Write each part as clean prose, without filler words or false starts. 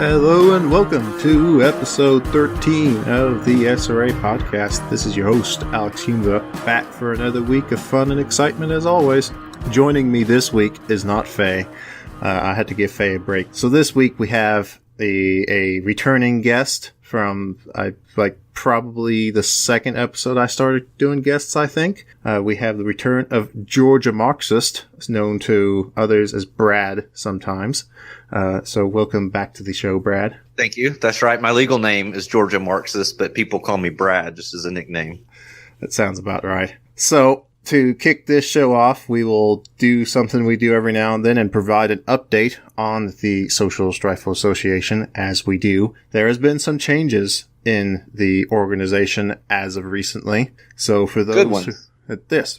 Hello and welcome to episode 13 of the SRA podcast. This is your host, AlexHumva, back for another week of fun and excitement as always. Joining me this week is not Faye. I had to give Faye a break. So this week we have a returning guest from probably the second episode I started doing guests, I think. We have the return of Georgia Marxist, known to others as Brad sometimes. So welcome back to the show, Brad. Thank you. That's right. My legal name is Georgia Marxist, but people call me Brad just as a nickname. That sounds about right. So to kick this show off, we will do something we do every now and then and provide an update on the Socialist Rifle Association. As we do, there has been some changes in the organization as of recently. So for those good ones.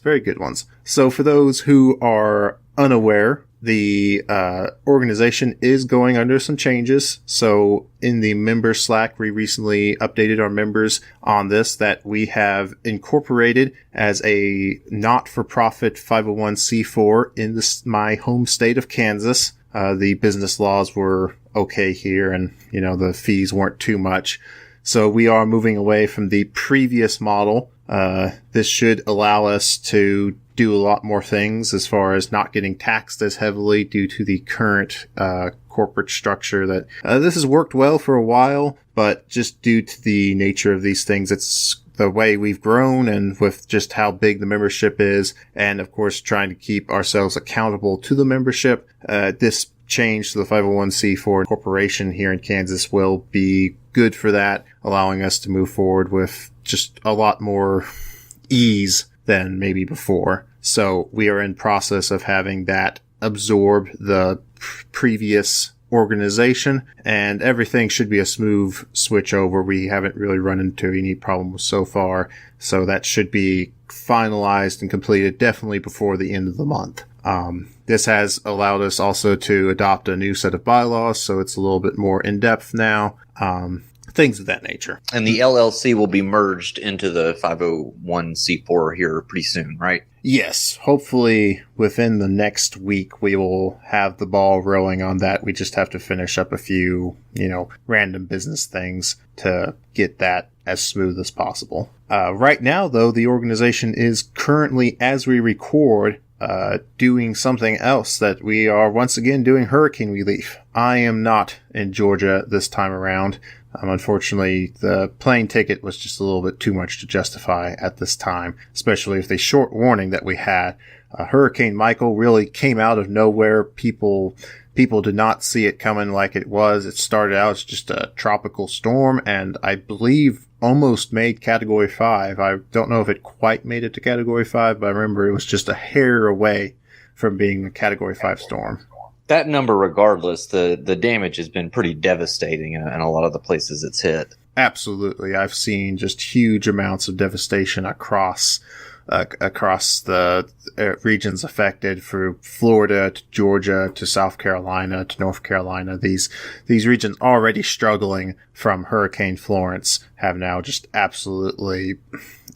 Very good ones. So for those who are unaware, the organization is going under some changes. So in the member Slack, we recently updated our members on this, that we have incorporated as a not-for-profit 501c4 in my home state of Kansas. The business laws were okay here, and the fees weren't too much. So we are moving away from the previous model. This should allow us to do a lot more things as far as not getting taxed as heavily due to the current corporate structure that this has worked well for a while, but just due to the nature of these things, it's the way we've grown and with just how big the membership is, and of course trying to keep ourselves accountable to the membership, this change to the 501c4 corporation here in Kansas will be good for that, allowing us to move forward with just a lot more ease than maybe before. So we are in process of having that absorb the previous organization, and everything should be a smooth switch over. We haven't really run into any problems so far, so that should be finalized and completed definitely before the end of the month. This has allowed us also to adopt a new set of bylaws, so it's a little bit more in-depth now. Things of that nature. And the LLC will be merged into the 501c4 here pretty soon, right? Yes. Hopefully within the next week we will have the ball rolling on that. We just have to finish up a few, random business things to get that as smooth as possible. Right now, though, the organization is currently, as we record, doing something else, that we are once again doing hurricane relief. I am not in Georgia this time around. Unfortunately, the plane ticket was just a little bit too much to justify at this time, especially with the short warning that we had. Hurricane Michael really came out of nowhere. People did not see it coming like it was. It started out as just a tropical storm, and I believe almost made Category 5. I don't know if it quite made it to Category 5, but I remember it was just a hair away from being a Category 5 storm. That number, regardless, the damage has been pretty devastating in a lot of the places it's hit. Absolutely. I've seen just huge amounts of devastation across the regions affected, from Florida to Georgia to South Carolina to North Carolina. These regions already struggling from Hurricane Florence have now just absolutely,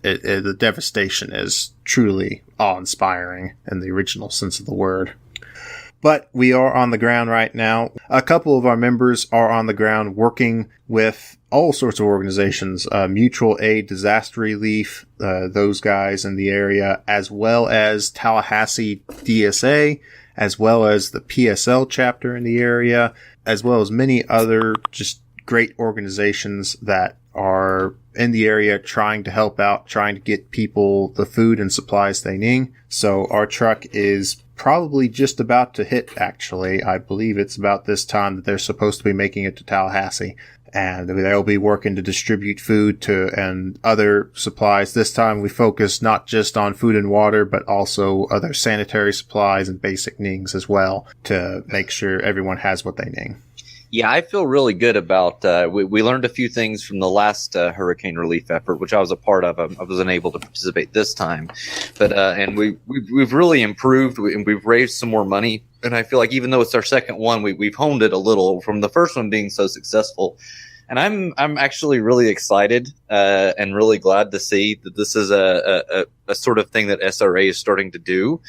the devastation is truly awe-inspiring in the original sense of the word. But we are on the ground right now. A couple of our members are on the ground working with all sorts of organizations, mutual aid, disaster relief, those guys in the area, as well as Tallahassee DSA, as well as the PSL chapter in the area, as well as many other just great organizations that are in the area trying to help out, trying to get people the food and supplies they need. So our truck is probably just about to hit, actually. I believe it's about this time that they're supposed to be making it to Tallahassee. And they'll be working to distribute food and other supplies. This time we focus not just on food and water, but also other sanitary supplies and basic needs as well, to make sure everyone has what they need. Yeah, I feel really good about, we learned a few things from the last hurricane relief effort, which I was a part of. I wasn't able to participate this time, but, and we've really improved, and we've raised some more money. And I feel like even though it's our second one, we've honed it a little from the first one being so successful. And I'm actually really excited and really glad to see that this is a sort of thing that SRA is starting to do,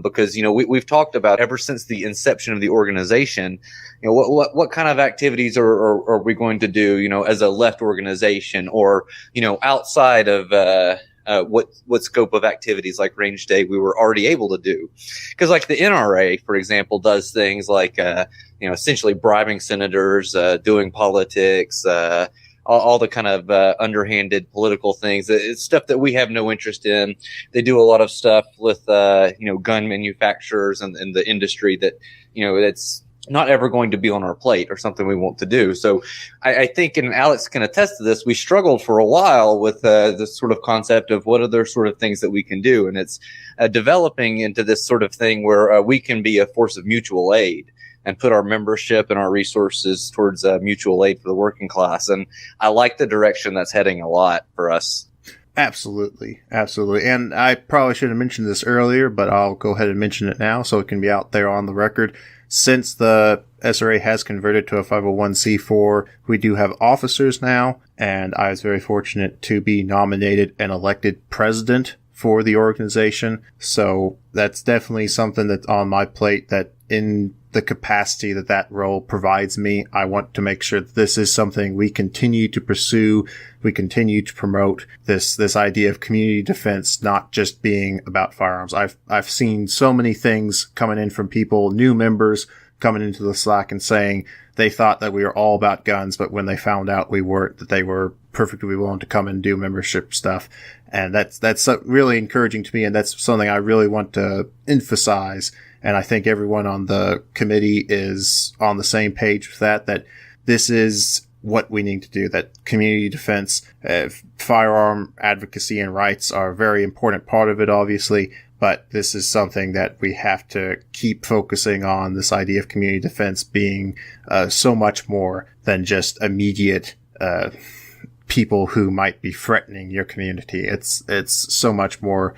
because we've talked about ever since the inception of the organization. What kind of activities are we going to do, as a left organization, or outside of what scope of activities like Range Day we were already able to do. Because like the NRA, for example, does things like, essentially bribing senators, doing politics, all the kind of underhanded political things. It's stuff that we have no interest in. They do a lot of stuff with, gun manufacturers and the industry that, that's not ever going to be on our plate or something we want to do. So I think, and Alex can attest to this, we struggled for a while with this sort of concept of what other sort of things that we can do. And it's developing into this sort of thing where we can be a force of mutual aid and put our membership and our resources towards mutual aid for the working class. And I like the direction that's heading a lot for us. Absolutely. Absolutely. And I probably should have mentioned this earlier, but I'll go ahead and mention it now so it can be out there on the record. Since the SRA has converted to a 501c4, we do have officers now, and I was very fortunate to be nominated and elected president for the organization. So that's definitely something that's on my plate, that in the capacity that role provides me, I want to make sure that this is something we continue to pursue. We continue to promote this idea of community defense, not just being about firearms. I've seen so many things coming in from people, new members coming into the Slack and saying they thought that we were all about guns, but when they found out we weren't, that they were perfectly willing to come and do membership stuff. And that's really encouraging to me. And that's something I really want to emphasize. And I think everyone on the committee is on the same page with that this is what we need to do, that community defense, firearm advocacy and rights are a very important part of it, obviously. But this is something that we have to keep focusing on, this idea of community defense being so much more than just immediate people who might be threatening your community. It's so much more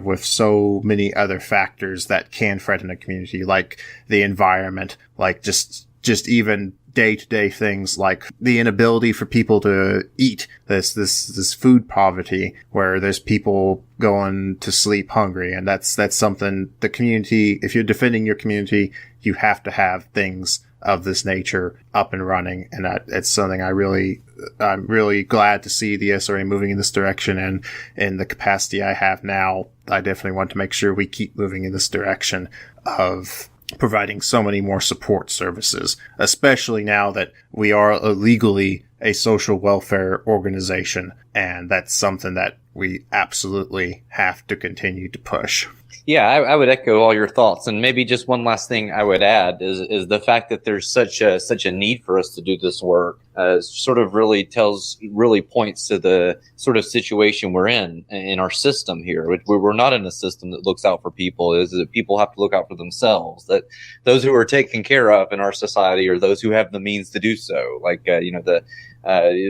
with so many other factors that can threaten a community, like the environment, like just even day-to-day things like the inability for people to eat, this food poverty where there's people going to sleep hungry. And that's something the community, if you're defending your community, you have to have things of this nature up and running. And it's something I'm really glad to see the SRA moving in this direction. And in the capacity I have now, I definitely want to make sure we keep moving in this direction of providing so many more support services, especially now that we are legally a social welfare organization. And that's something that we absolutely have to continue to push. Yeah, I would echo all your thoughts, and maybe just one last thing I would add is the fact that there's such a need for us to do this work. Sort of really points to the sort of situation we're in our system here. We're not in a system that looks out for people. Is that people have to look out for themselves. That those who are taken care of in our society are those who have the means to do so. Like the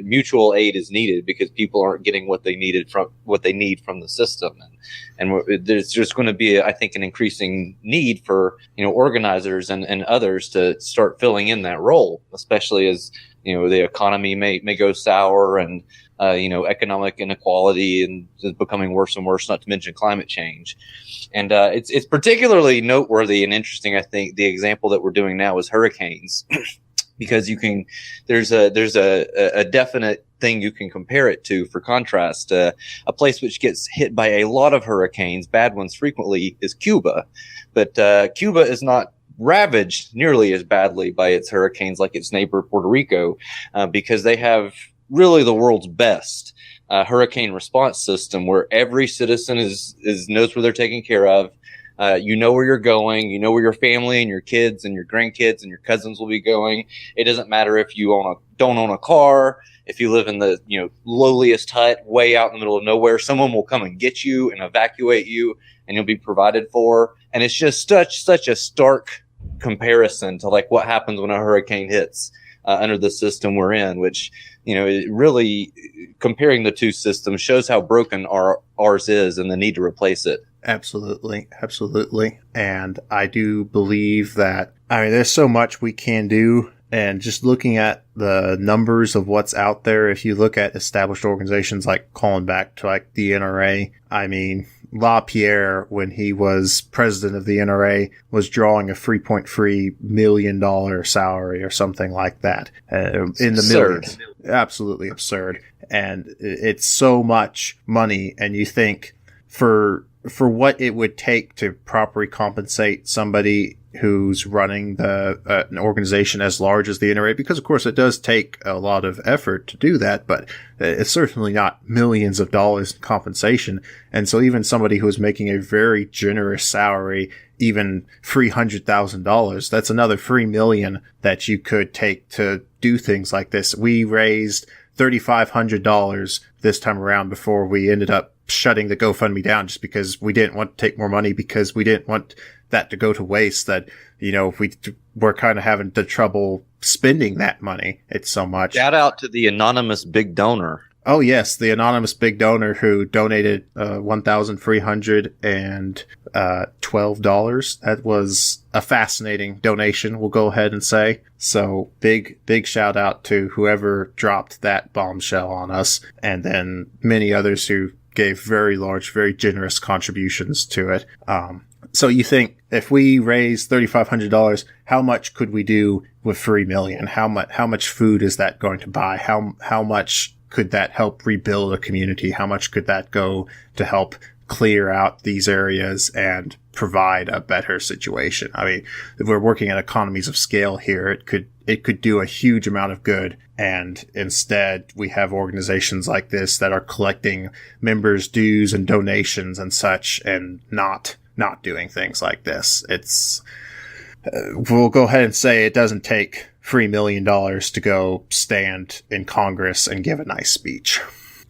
mutual aid is needed because people aren't getting what they need from the system, and there's just going to be, I think, an increasing need for organizers and others to start filling in that role, especially as the economy may go sour and economic inequality and is becoming worse and worse. Not to mention climate change, and it's particularly noteworthy and interesting. I think the example that we're doing now is hurricanes. Because there's a definite thing you can compare it to. For contrast, a place which gets hit by a lot of hurricanes, bad ones frequently, is Cuba. But Cuba is not ravaged nearly as badly by its hurricanes like its neighbor Puerto Rico, because they have really the world's best hurricane response system, where every citizen knows where they're taken care of. You know where you're going. You know where your family and your kids and your grandkids and your cousins will be going. It doesn't matter if you don't own a car. If you live in the lowliest hut way out in the middle of nowhere, someone will come and get you and evacuate you, and you'll be provided for. And it's just such a stark comparison to like what happens when a hurricane hits under the system we're in, which it really, comparing the two systems shows how broken ours is and the need to replace it. Absolutely. Absolutely. And I do believe that, there's so much we can do And just looking at the numbers of what's out there, if you look at established organizations like calling back to like the NRA, I mean, LaPierre, when he was president of the NRA, was drawing a $3.3 million salary or something like that. In the millions. Absolutely absurd. And it's so much money. And you think for what it would take to properly compensate somebody who's running an organization as large as the NRA, because of course it does take a lot of effort to do that, but it's certainly not millions of dollars in compensation. And so even somebody who is making a very generous salary, even $300,000, that's another $3 million that you could take to do things like this. We raised $3,500 this time around before we ended up shutting the GoFundMe down, just because we didn't want to take more money, because we didn't want that to go to waste. That, we're kind of having the trouble spending that money. It's so much. Shout out to the anonymous big donor. Oh yes, the anonymous big donor who donated $1,312. That was a fascinating donation, we'll go ahead and say. So big shout out to whoever dropped that bombshell on us, and then many others who gave very large, very generous contributions to it. So you think if we raise $3,500, how much could we do with $3 million? How much food is that going to buy? How much could that help rebuild a community? How much could that go to help clear out these areas and provide a better situation? I mean, if we're working at economies of scale here, it could do a huge amount of good. And instead we have organizations like this that are collecting members' dues and donations and such, and not doing things like this. It's, we'll go ahead and say it doesn't take $3 million to go stand in Congress and give a nice speech.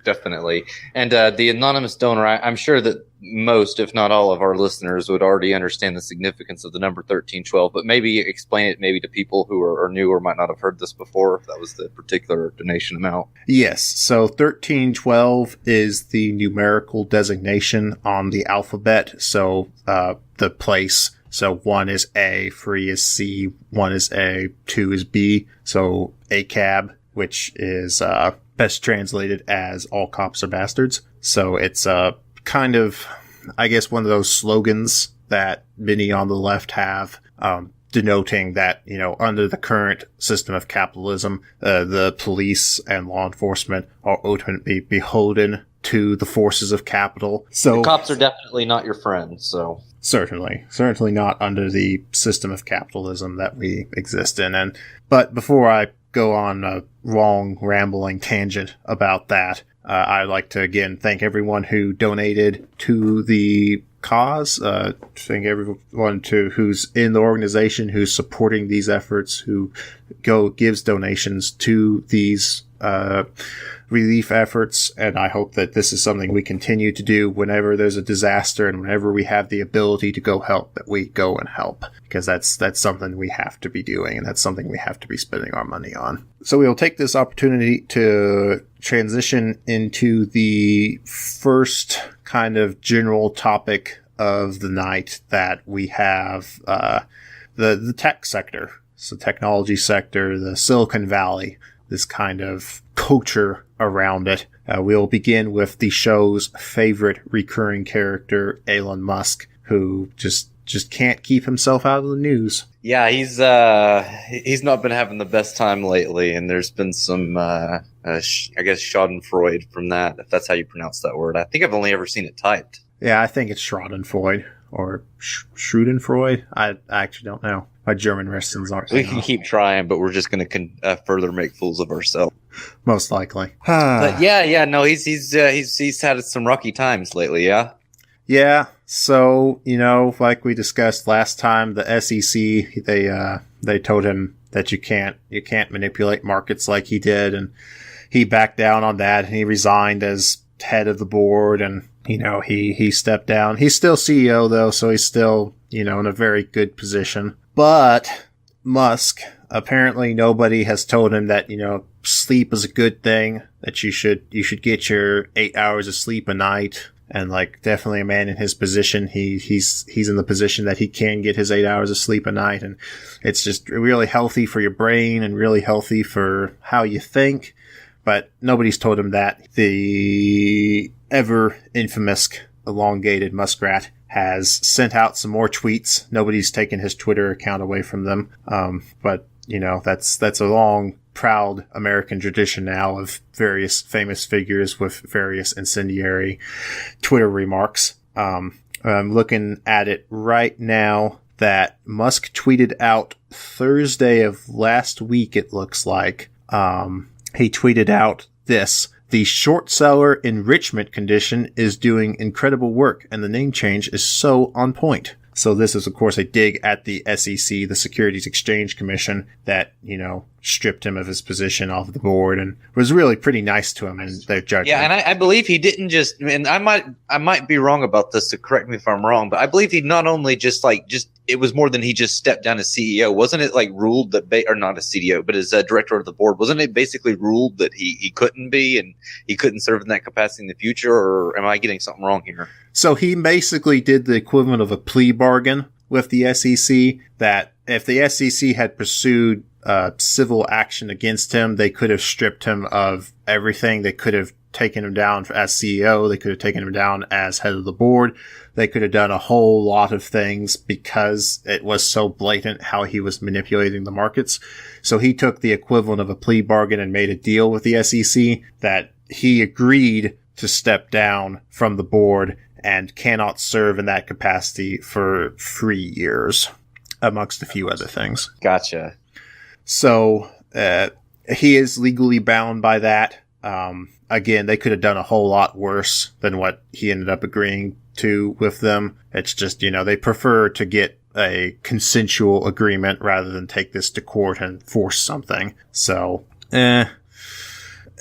Definitely. And the anonymous donor, I'm sure that most, if not all, of our listeners would already understand the significance of the number 1312, but maybe explain it maybe to people who are new or might not have heard this before, if that was the particular donation amount. Yes. So 1312 is the numerical designation on the alphabet. So the place. So 1 is A, 3 is C, 1 is A, 2 is B. So ACAB, which is best translated as all cops are bastards. So it's kind of, I guess, one of those slogans that many on the left have, denoting that, under the current system of capitalism, the police and law enforcement are ultimately beholden to the forces of capital. So the cops are definitely not your friends. So certainly not under the system of capitalism that we exist in. But before I go on a long rambling tangent about that, I'd like to again thank everyone who donated to the cause. Thank everyone who's in the organization, who's supporting these efforts, who gives donations to these relief efforts. And I hope that this is something we continue to do whenever there's a disaster and whenever we have the ability to go help, that we go and help, because that's something we have to be doing, and that's something we have to be spending our money on. So we'll take this opportunity to transition into the first kind of general topic of the night, that we have the tech sector. So technology sector, the Silicon Valley, this kind of culture around it. We'll begin with the show's favorite recurring character, Elon Musk, who just can't keep himself out of the news. Yeah, he's not been having the best time lately, and there's been some, I guess, schadenfreude from that, if that's how you pronounce that word. I think I've only ever seen it typed. Yeah, I think it's Schadenfreude or Schadenfreude. I actually don't know. My German lessons aren't. We can keep trying, but we're just going to further make fools of ourselves. Most likely. But no, he's had some rocky times lately. Yeah. Yeah. So, like we discussed last time, the SEC, they told him that you can't manipulate markets like he did, and he backed down on that, and he resigned as head of the board, and he stepped down. He's still CEO though, so he's still in a very good position. But Musk, apparently nobody has told him that, sleep is a good thing, that you should get your 8 hours of sleep a night. and like definitely a man in his position. He's in the position that he can get his 8 hours of sleep a night, and it's just really healthy for your brain and really healthy for how you think. But nobody's told him that. The ever infamous elongated muskrat has sent out some more tweets. Nobody's taken his Twitter account away from them. But you know, that's a long, proud American tradition now of various famous figures with various incendiary Twitter remarks. I'm looking at it right now that Musk tweeted out Thursday of last week, it looks like. He tweeted out this: "The short seller enrichment condition is doing incredible work, and the name change is so on point." So this is, of course, a dig at the SEC, the Securities Exchange Commission, that, you know, stripped him of his position off the board and was really pretty nice to him in their judgment. Yeah, and I believe he didn't just, and I might be wrong about this, so correct me if I'm wrong, but I believe he not only just it was more than he just stepped down as CEO. Wasn't it like ruled that, or not as CEO, but as director of the board, wasn't it basically ruled that he couldn't be and he couldn't serve in that capacity in the future, or am I getting something wrong here? So he basically did the equivalent of a plea bargain with the SEC, that if the SEC had pursued civil action against him, they could have stripped him of everything. They could have taken him down as CEO. They could have taken him down as head of the board. They could have done a whole lot of things because it was so blatant how he was manipulating the markets. So he took the equivalent of a plea bargain and made a deal with the SEC that he agreed to step down from the board and cannot serve in that capacity for 3 years, amongst a few other things. Gotcha. So he is legally bound by that. Again, they could have done a whole lot worse than what he ended up agreeing to with them. It's just, you know, they prefer to get a consensual agreement rather than take this to court and force something. So,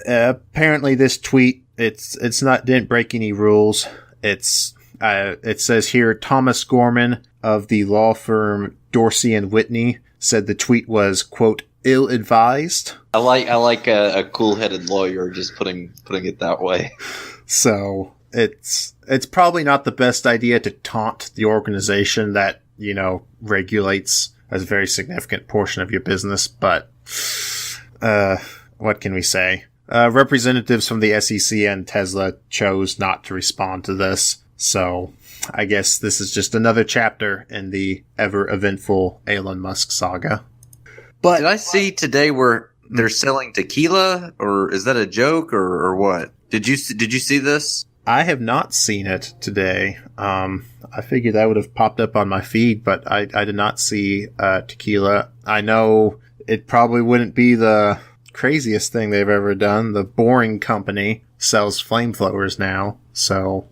apparently this tweet, didn't break any rules. It says here, Thomas Gorman of the law firm Dorsey and Whitney said the tweet was, quote, ill-advised. I like a cool-headed lawyer just putting it that way. So it's probably not the best idea to taunt the organization that, you know, regulates a very significant portion of your business. But what can we say? Representatives from the SEC and Tesla chose not to respond to this. So I guess this is just another chapter in the ever eventful Elon Musk saga. But did I see today where they're selling tequila, or is that a joke, or what? Did you see this? I have not seen it today. I figured that would have popped up on my feed, but I did not see tequila. I know it probably wouldn't be the craziest thing they've ever done. The Boring Company sells flamethrowers now, so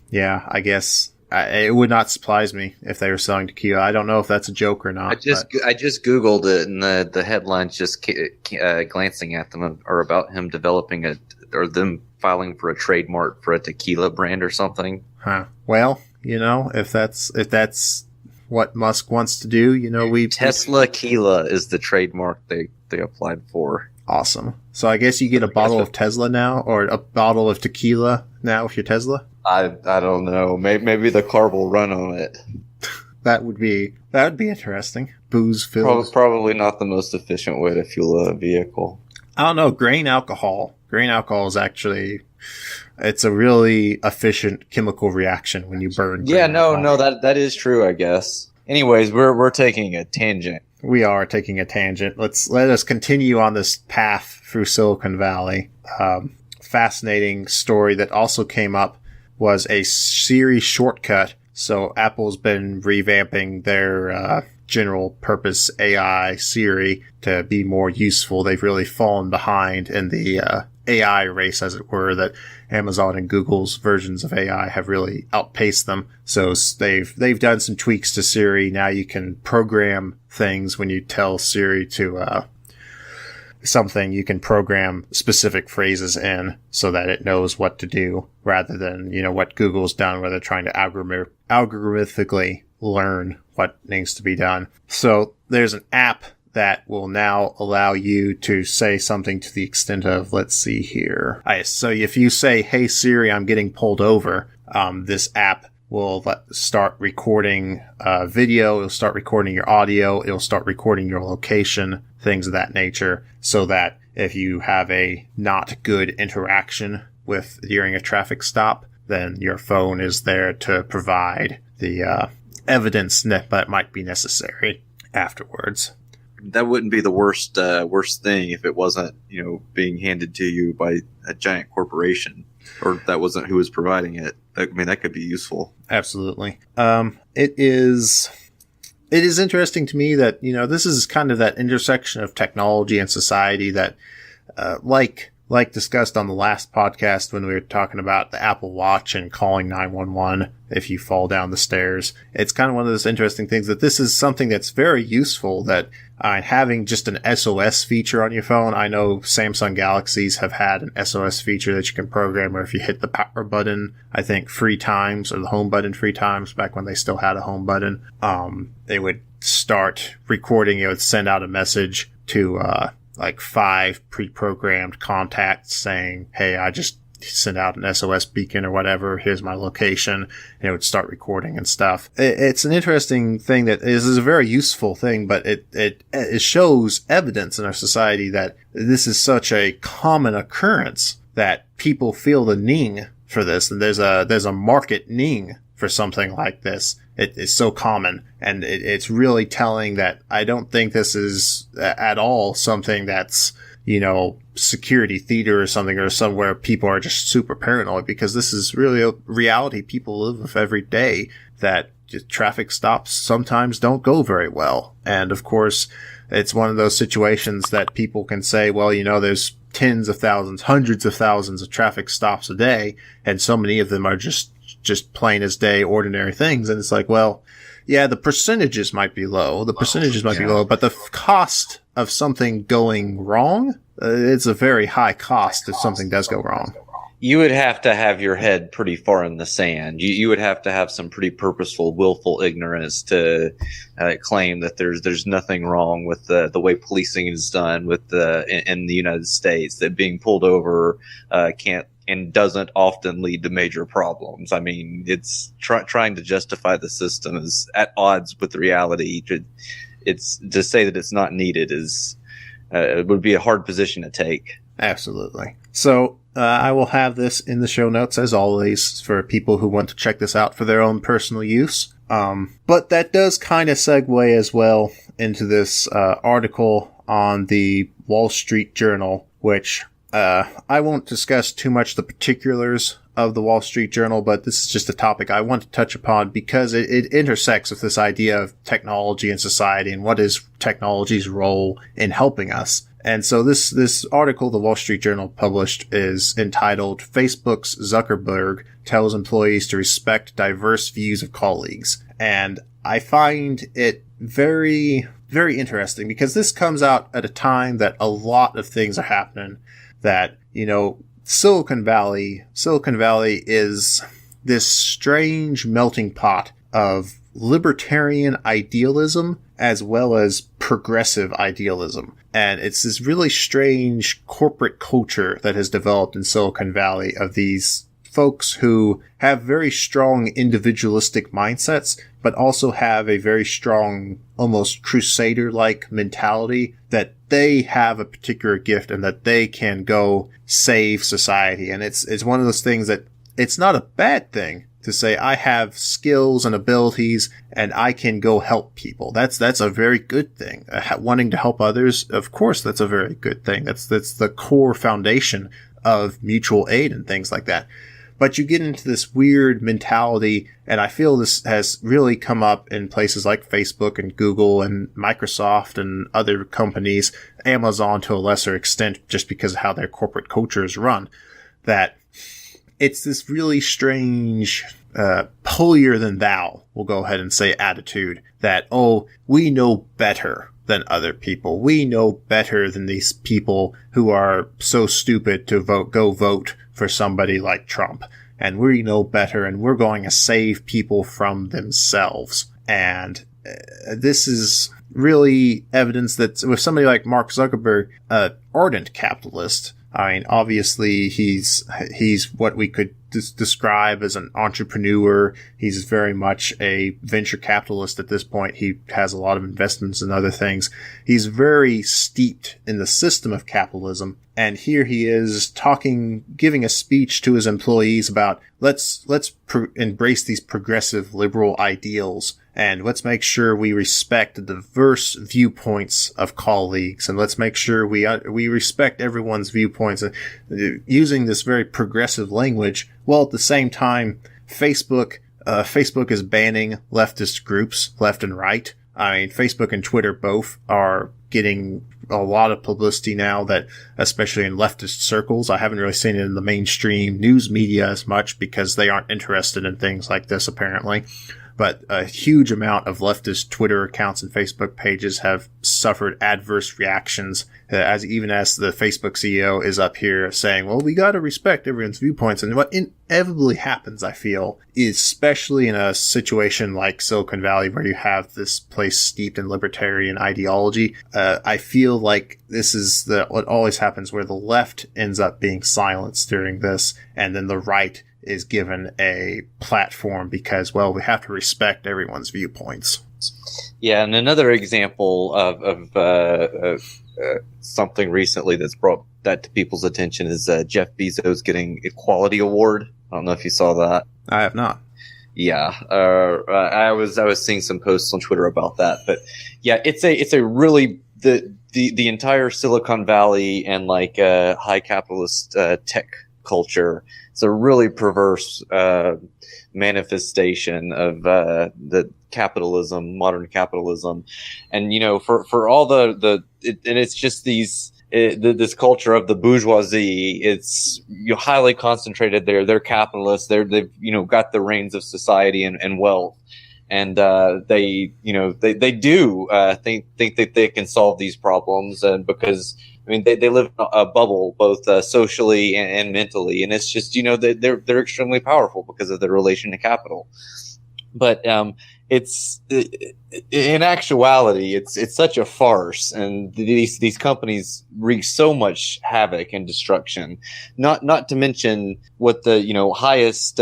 yeah, I guess it would not surprise me if they were selling tequila. I don't know if that's a joke or not. I just Googled it, and the headlines just glancing at them are about him developing or them filing for a trademark for a tequila brand or something. Huh. Well, you know, if that's what Musk wants to do, you know, Tesla Tequila is the trademark they applied for. Awesome. So I guess you get a bottle of Tesla now, or a bottle of tequila now with your Tesla? I don't know. Maybe the car will run on it. That would be interesting. Booze filled. Probably not the most efficient way to fuel a vehicle. I don't know. Grain alcohol is actually, it's a really efficient chemical reaction when you burn. Yeah, that is true, I guess. Anyways, we're taking a tangent. We are taking a tangent. Let us continue on this path through Silicon Valley. Fascinating story that also came up was a Siri shortcut. So Apple's been revamping their general purpose AI Siri to be more useful. They've really fallen behind in the AI race, as it were, that Amazon and Google's versions of AI have really outpaced them. So they've done some tweaks to Siri. Now you can program things when you tell Siri to something, you can program specific phrases in so that it knows what to do, rather than, you know, what Google's done where they're trying to algorithmically learn what needs to be done. So there's an app that will now allow you to say something to the extent of, let's see here. So if you say, "Hey Siri, I'm getting pulled over," this app will start recording video, it'll start recording your audio, it'll start recording your location, things of that nature, so that if you have a not good interaction with during a traffic stop, then your phone is there to provide the evidence that might be necessary afterwards. That wouldn't be the worst thing if it wasn't, being handed to you by a giant corporation, or that wasn't who was providing it. I mean, that could be useful. Absolutely. It is interesting to me that, this is kind of that intersection of technology and society that, like discussed on the last podcast when we were talking about the Apple Watch and calling 911 if you fall down the stairs. It's kind of one of those interesting things that this is something that's very useful, that having just an SOS feature on your phone. I know Samsung Galaxies have had an SOS feature that you can program where if you hit the power button, I think 3 times, or the home button 3 times, back when they still had a home button, they would start recording. It would send out a message to, 5 pre-programmed contacts saying, "Hey, I just sent out an SOS beacon or whatever. Here's my location." And it would start recording and stuff. It's an interesting thing that is a very useful thing, but it shows evidence in our society that this is such a common occurrence that people feel the need for this. And there's a market need for something like this. It is so common, and it's really telling that I don't think this is at all something that's, security theater or something, or somewhere people are just super paranoid, because this is really a reality people live with every day, that traffic stops sometimes don't go very well. And of course, it's one of those situations that people can say, well, there's tens of thousands, hundreds of thousands of traffic stops a day, and so many of them are just plain as day ordinary things. And it's like, well, yeah, the percentages might be low. But the cost of something going wrong, it's a very high cost if something does go wrong. You would have to have your head pretty far in the sand. You would have to have some pretty purposeful, willful ignorance to claim that there's nothing wrong with the way policing is done in the United States, that being pulled over can't and doesn't often lead to major problems. I mean, it's trying to justify the system is at odds with the reality. It's to say that it's not needed it would be a hard position to take. Absolutely. So I will have this in the show notes as always for people who want to check this out for their own personal use. But that does kind of segue as well into this article on the Wall Street Journal, which I won't discuss too much the particulars of the Wall Street Journal, but this is just a topic I want to touch upon because it intersects with this idea of technology and society and what is technology's role in helping us. And so this article the Wall Street Journal published is entitled "Facebook's Zuckerberg Tells Employees to Respect Diverse Views of Colleagues." And I find it very, very interesting because this comes out at a time that a lot of things are happening that, Silicon Valley is this strange melting pot of libertarian idealism as well as progressive idealism. And it's this really strange corporate culture that has developed in Silicon Valley of these folks who have very strong individualistic mindsets, but also have a very strong, almost crusader-like mentality that they have a particular gift and that they can go save society. And it's one of those things that it's not a bad thing to say, I have skills and abilities and I can go help people. That's a very good thing. Wanting to help others, of course, that's a very good thing. That's the core foundation of mutual aid and things like that. But you get into this weird mentality, and I feel this has really come up in places like Facebook and Google and Microsoft and other companies, Amazon to a lesser extent, just because of how their corporate culture is run, that it's this really strange, holier than thou, we'll go ahead and say, attitude that, we know better than other people. We know better than these people who are so stupid to go vote for somebody like Trump. And we know better, and we're going to save people from themselves. And this is really evidence that with somebody like Mark Zuckerberg, ardent capitalist. I mean, obviously he's what we could describe as an entrepreneur. He's very much a venture capitalist at this point. He has a lot of investments in other things. He's very steeped in the system of capitalism. And here he is giving a speech to his employees about let's embrace these progressive liberal ideals, and let's make sure we respect the diverse viewpoints of colleagues, and let's make sure we respect everyone's viewpoints, and using this very progressive language. Well, at the same time, Facebook is banning leftist groups left and right. I mean, Facebook and Twitter both are getting a lot of publicity now, that especially in leftist circles. I haven't really seen it in the mainstream news media as much because they aren't interested in things like this, apparently. But a huge amount of leftist Twitter accounts and Facebook pages have suffered adverse reactions, even as the Facebook CEO is up here saying, well, we got to respect everyone's viewpoints. And what inevitably happens, I feel, especially in a situation like Silicon Valley where you have this place steeped in libertarian ideology, I feel like this is what always happens, where the left ends up being silenced during this, and then the right is given a platform because, well, we have to respect everyone's viewpoints. Yeah, and another example of something recently that's brought that to people's attention is Jeff Bezos getting Equality Award. I don't know if you saw that. I have not. Yeah, I was seeing some posts on Twitter about that, but yeah, it's a really the entire Silicon Valley and like high capitalist tech culture. It's a really perverse manifestation of the capitalism, modern capitalism, and for all and it's just this culture of the bourgeoisie. It's highly concentrated there. They're capitalists. They've got the reins of society and wealth, and they do think that they can solve these problems, and because they live in a bubble, both socially and mentally, and it's just they're extremely powerful because of their relation to capital. But it's in actuality, it's such a farce, and these companies wreak so much havoc and destruction. Not to mention what the highest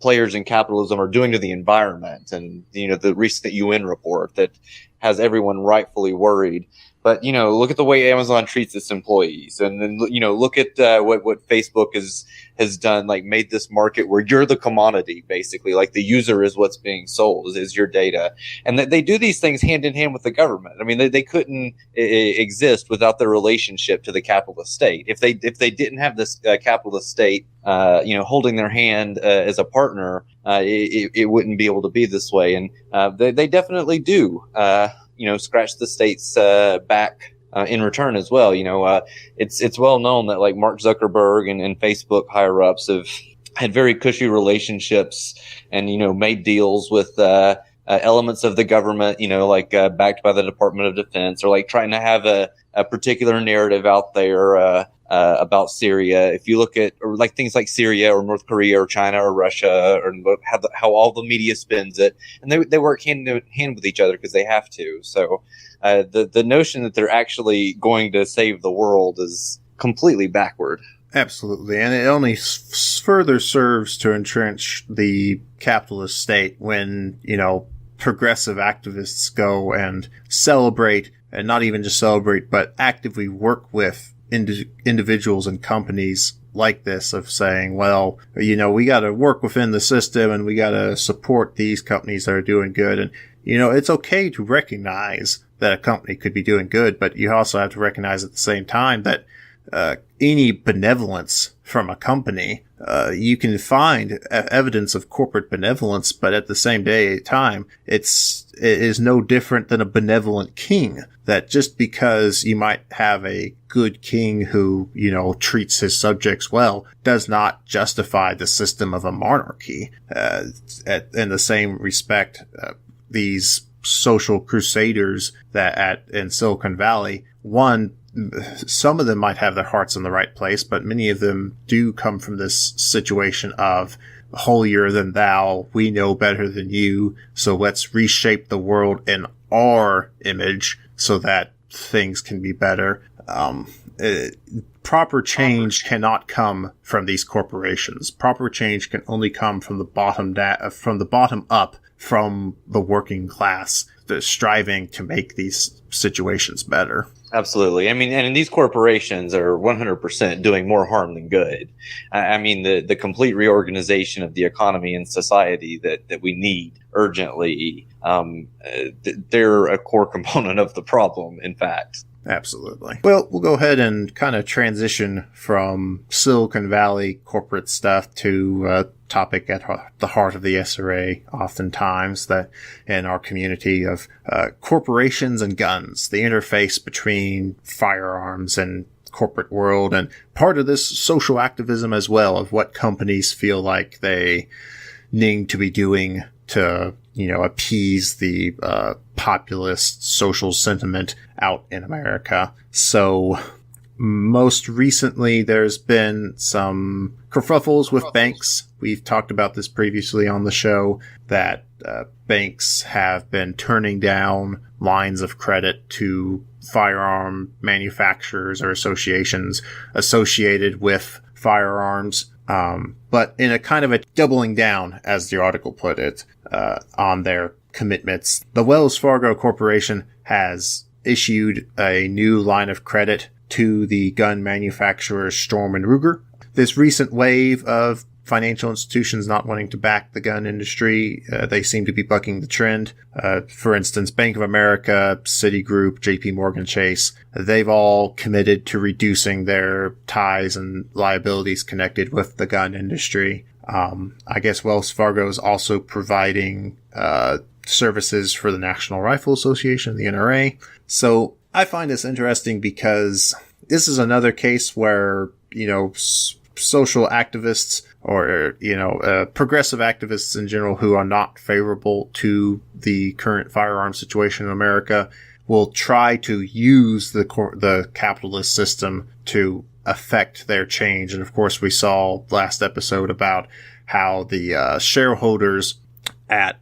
players in capitalism are doing to the environment, and the recent UN report that has everyone rightfully worried. But look at the way Amazon treats its employees, and then look at what Facebook has done, like made this market where you're the commodity, basically, like the user is what's being sold, is your data, and that they do these things hand in hand with the government. I mean, they couldn't exist without their relationship to the capitalist state. If they didn't have this capitalist state, holding their hand as a partner, it wouldn't be able to be this way, and they definitely do. Scratch the state's back in return as well. It's well known that like Mark Zuckerberg and Facebook higher ups have had very cushy relationships and made deals with elements of the government, backed by the Department of Defense, or like trying to have a particular narrative out there about Syria. If you look at like things like Syria or North Korea or China or Russia, or how all the media spins it, and they work hand in hand with each other because they have to. So the notion that they're actually going to save the world is completely backward. Absolutely, and it only further serves to entrench the capitalist state when progressive activists go and celebrate, and not even just celebrate, but actively work with individuals and companies like this, of saying, well, we got to work within the system and we got to support these companies that are doing good. And, it's okay to recognize that a company could be doing good, but you also have to recognize at the same time that any benevolence from a company, you can find evidence of corporate benevolence, but at the same time, it is no different than a benevolent king. That just because you might have a good king who, treats his subjects well, does not justify the system of a monarchy. In the same respect, these social crusaders in Silicon Valley, some of them might have their hearts in the right place, but many of them do come from this situation of, holier than thou. We know better than you. So let's reshape the world in our image so that things can be better. Proper change cannot come from these corporations. Proper change can only come from the bottom up, from the working class, striving to make these situations better. Absolutely. I mean, and these corporations are 100% doing more harm than good. I mean, the complete reorganization of the economy and society that we need urgently, they're a core component of the problem, in fact. Absolutely. Well, we'll go ahead and kind of transition from Silicon Valley corporate stuff to a topic at the heart of the SRA, oftentimes, that in our community of corporations and guns, the interface between firearms and corporate world, and part of this social activism as well, of what companies feel like they need to be doing to, appease the populist social sentiment out in America. So most recently, there's been some kerfuffles with banks. We've talked about this previously on the show, that banks have been turning down lines of credit to firearm manufacturers or associations associated with firearms. But in a kind of a doubling down, as the article put it, on their commitments. The Wells Fargo Corporation has issued a new line of credit to the gun manufacturers Storm and Ruger. This recent wave of financial institutions not wanting to back the gun industry, they seem to be bucking the trend. For instance, Bank of America, Citigroup, JP Morgan Chase, they've all committed to reducing their ties and liabilities connected with the gun industry. I guess Wells Fargo is also providing services for the National Rifle Association, the NRA. So I find this interesting because this is another case where, social activists or, progressive activists in general who are not favorable to the current firearm situation in America will try to use the capitalist system to affect their change. And of course, we saw last episode about how the shareholders at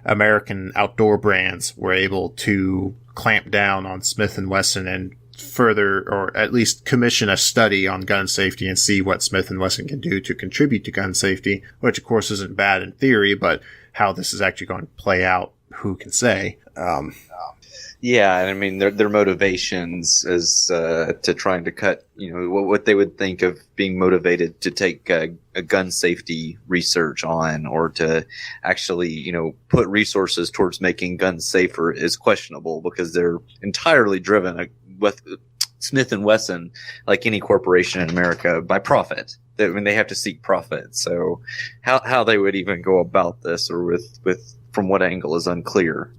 American Outdoor Brands were able to clamp down on Smith & Wesson and further, or at least commission a study on gun safety and see what Smith & Wesson can do to contribute to gun safety, which of course isn't bad in theory, but how this is actually going to play out, who can say? Yeah, and I mean their motivations is to trying to cut, what they would think of being motivated to take a gun safety research on, or to actually, put resources towards making guns safer is questionable, because they're entirely driven with Smith and Wesson, like any corporation in America, by profit. They have to seek profit. So how they would even go about this, or with from what angle, is unclear.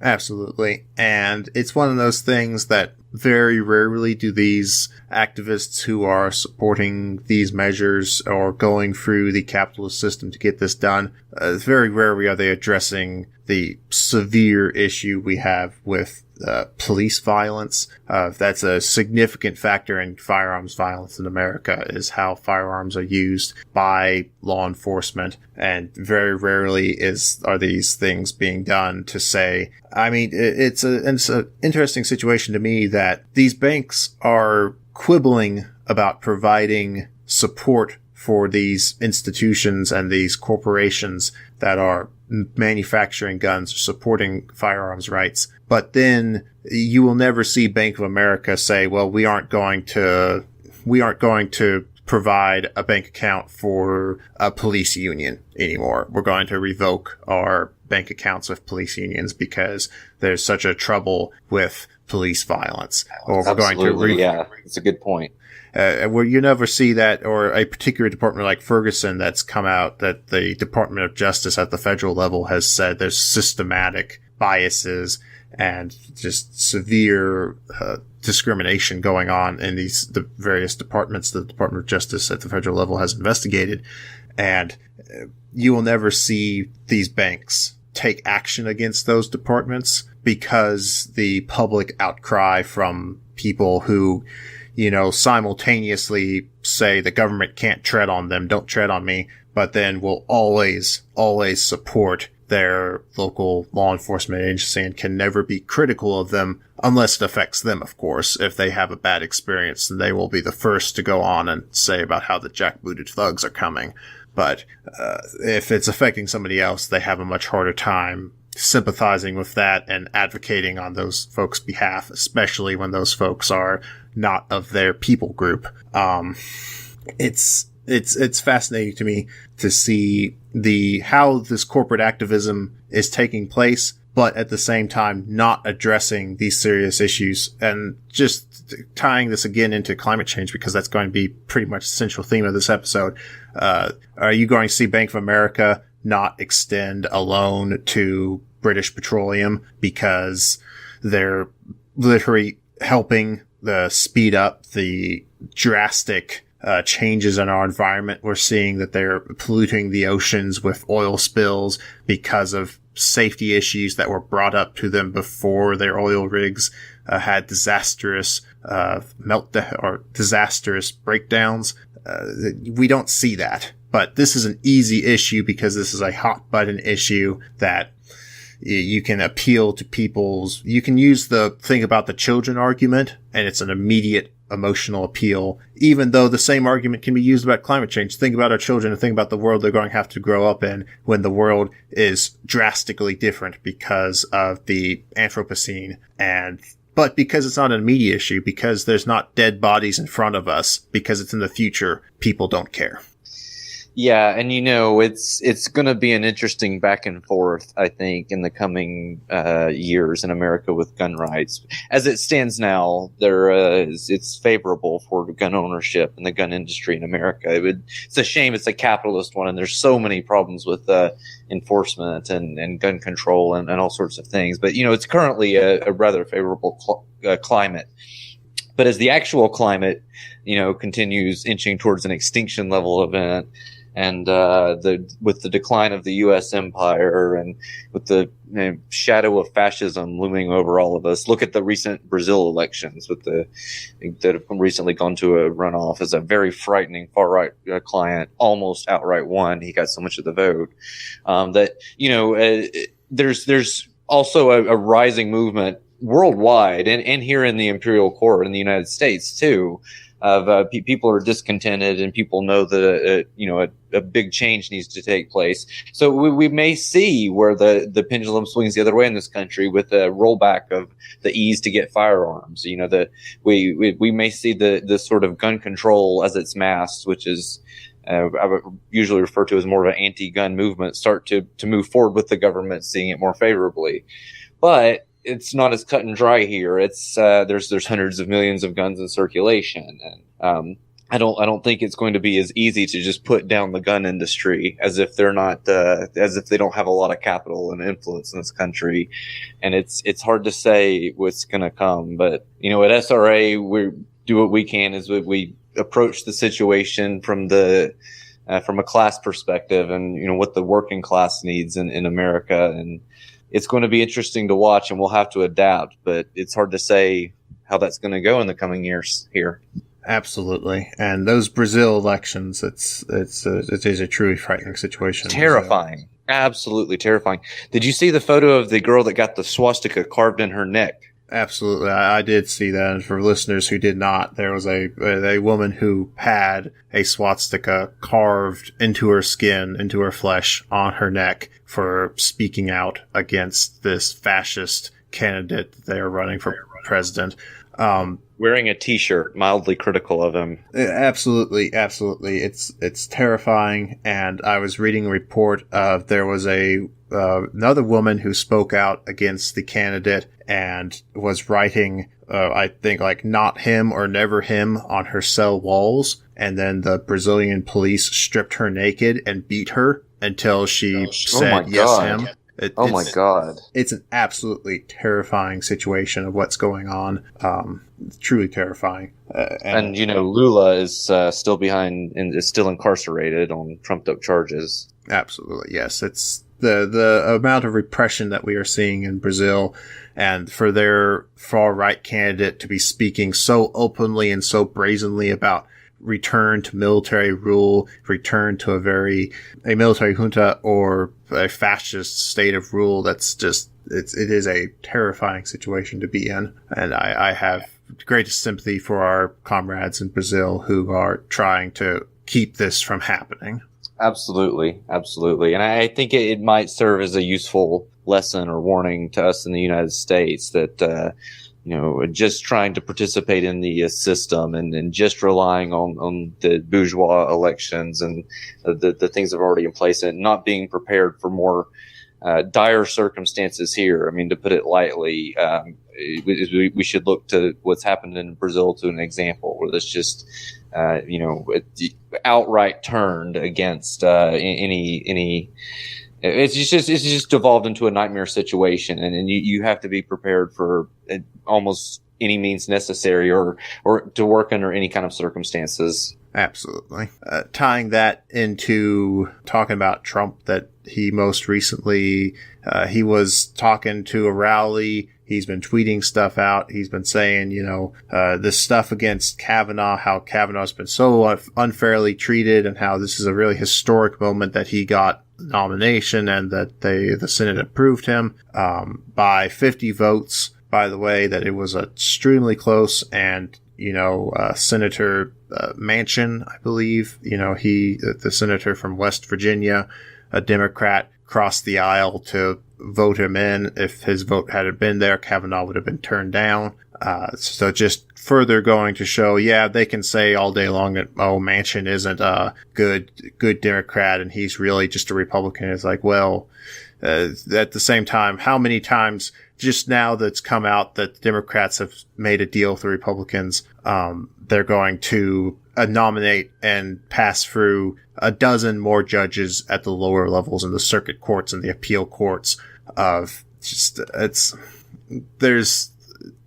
Absolutely. And it's one of those things that very rarely do these activists who are supporting these measures or going through the capitalist system to get this done, very rarely are they addressing the severe issue we have with police violence. That's a significant factor in firearms violence in America, is how firearms are used by law enforcement. And very rarely are these things being done to say, I mean, it's an interesting situation to me that these banks are quibbling about providing support for these institutions and these corporations that are manufacturing guns, supporting firearms rights. But then you will never see Bank of America say, well, we aren't going to provide a bank account for a police union anymore. We're going to revoke our bank accounts with police unions because there's such a trouble with police violence. Or we're going to yeah, it's a good point. Where you never see that, or a particular department like Ferguson that's come out that the Department of Justice at the federal level has said there's systematic biases and just severe discrimination going on in the various departments the Department of Justice at the federal level has investigated. And you will never see these banks take action against those departments because the public outcry from people who, simultaneously say the government can't tread on them, don't tread on me, but then will always support their local law enforcement agency and can never be critical of them unless it affects them, of course. If they have a bad experience, then they will be the first to go on and say about how the jackbooted thugs are coming. But if it's affecting somebody else, they have a much harder time sympathizing with that and advocating on those folks' behalf, especially when those folks are not of their people group. It's fascinating to me to see how this corporate activism is taking place, but at the same time not addressing these serious issues. And just tying this again into climate change, because that's going to be pretty much the central theme of this episode. Are you going to see Bank of America not extend a loan to British Petroleum because they're literally helping speed up the drastic changes in our environment? We're seeing that they're polluting the oceans with oil spills because of safety issues that were brought up to them before their oil rigs had disastrous disastrous breakdowns. We don't see that, but this is an easy issue because this is a hot button issue that you can appeal to you can use the thing about the children argument, and it's an immediate emotional appeal, even though the same argument can be used about climate change. Think about our children and think about the world they're going to have to grow up in when the world is drastically different because of the anthropocene. But because it's not an immediate issue, because there's not dead bodies in front of us, because it's in the future, people don't care. Yeah, and it's going to be an interesting back and forth, I think, in the coming years in America with gun rights. As it stands now, it's favorable for gun ownership and the gun industry in America. It's a shame it's a capitalist one, and there's so many problems with enforcement and gun control and all sorts of things. But it's currently a rather favorable climate. But as the actual climate, continues inching towards an extinction level event, and with the decline of the U.S. empire and with the shadow of fascism looming over all of us. Look at the recent Brazil elections that have recently gone to a runoff as a very frightening far right client almost outright won. He got so much of the vote there's also a rising movement worldwide and here in the imperial court in the United States too. Of people are discontented and people know that a big change needs to take place. So we may see where the pendulum swings the other way in this country with a rollback of the ease to get firearms. We may see the sort of gun control as it's masked, which is I would usually refer to as more of an anti-gun movement, start to move forward with the government seeing it more favorably. But it's not as cut and dry here. It's there's hundreds of millions of guns in circulation, and I don't think it's going to be as easy to just put down the gun industry as if they're not as if they don't have a lot of capital and influence in this country. And it's hard to say what's going to come. But at SRA we do what we can is we approach the situation from a class perspective and what the working class needs in America. And it's going to be interesting to watch, and we'll have to adapt, but it's hard to say how that's going to go in the coming years here. Absolutely. And those Brazil elections, it is a truly frightening situation. Terrifying. Absolutely terrifying. Did you see the photo of the girl that got the swastika carved in her neck? Absolutely. I did see that. And for listeners who did not, there was a woman who had a swastika carved into her skin, into her flesh, on her neck for speaking out against this fascist candidate that they are running for president. Wearing a t-shirt, mildly critical of him. Absolutely. Absolutely. It's terrifying. And I was reading a report of there was another woman who spoke out against the candidate and was writing, I think, like "not him" or "never him" on her cell walls. And then the Brazilian police stripped her naked and beat her until she said yes him. My God. It's an absolutely terrifying situation of what's going on. Truly terrifying. And Lula is still behind and is still incarcerated on trumped up charges. Absolutely. Yes. It's the amount of repression that we are seeing in Brazil, and for their far right candidate to be speaking so openly and so brazenly about return to military rule, return to a military junta or a fascist state of rule. That's just, it is a terrifying situation to be in. And I have greatest sympathy for our comrades in Brazil who are trying to keep this from happening. Absolutely. And I think it might serve as a useful lesson or warning to us in the United States that, just trying to participate in the system and just relying on the bourgeois elections and the things that are already in place and not being prepared for more dire circumstances here. I mean, to put it lightly, we should look to what's happened in Brazil to an example where this just, outright turned against any. It's just devolved into a nightmare situation, and you have to be prepared for almost any means necessary or to work under any kind of circumstances. Absolutely. Tying that into talking about Trump, that he most recently, he was talking to a rally. He's been tweeting stuff out. He's been saying, this stuff against Cavanaugh, how Kavanaugh's been so unfairly treated and how this is a really historic moment that he got nomination and that the Senate approved him by 50 votes. By the way, that it was extremely close, and Senator Manchin, I believe, the senator from West Virginia, a Democrat, crossed the aisle to vote him in. If his vote hadn't been there, Cavanaugh would have been turned down. So just further going to show, they can say all day long that, Manchin isn't a good Democrat and he's really just a Republican. It's like, well, at the same time, how many times just now that's come out that Democrats have made a deal with the Republicans, they're going to nominate and pass through a dozen more judges at the lower levels in the circuit courts and the appeal courts of just,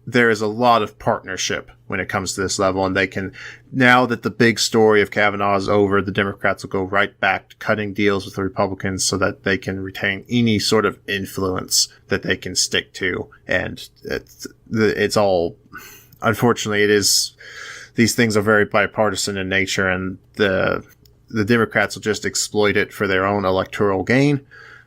there is a lot of partnership when it comes to this level, and they can, now that the big story of Kavanaugh is over, the Democrats will go right back to cutting deals with the Republicans so that they can retain any sort of influence that they can stick to. And it's all, unfortunately, these things are very bipartisan in nature, and the Democrats will just exploit it for their own electoral gain.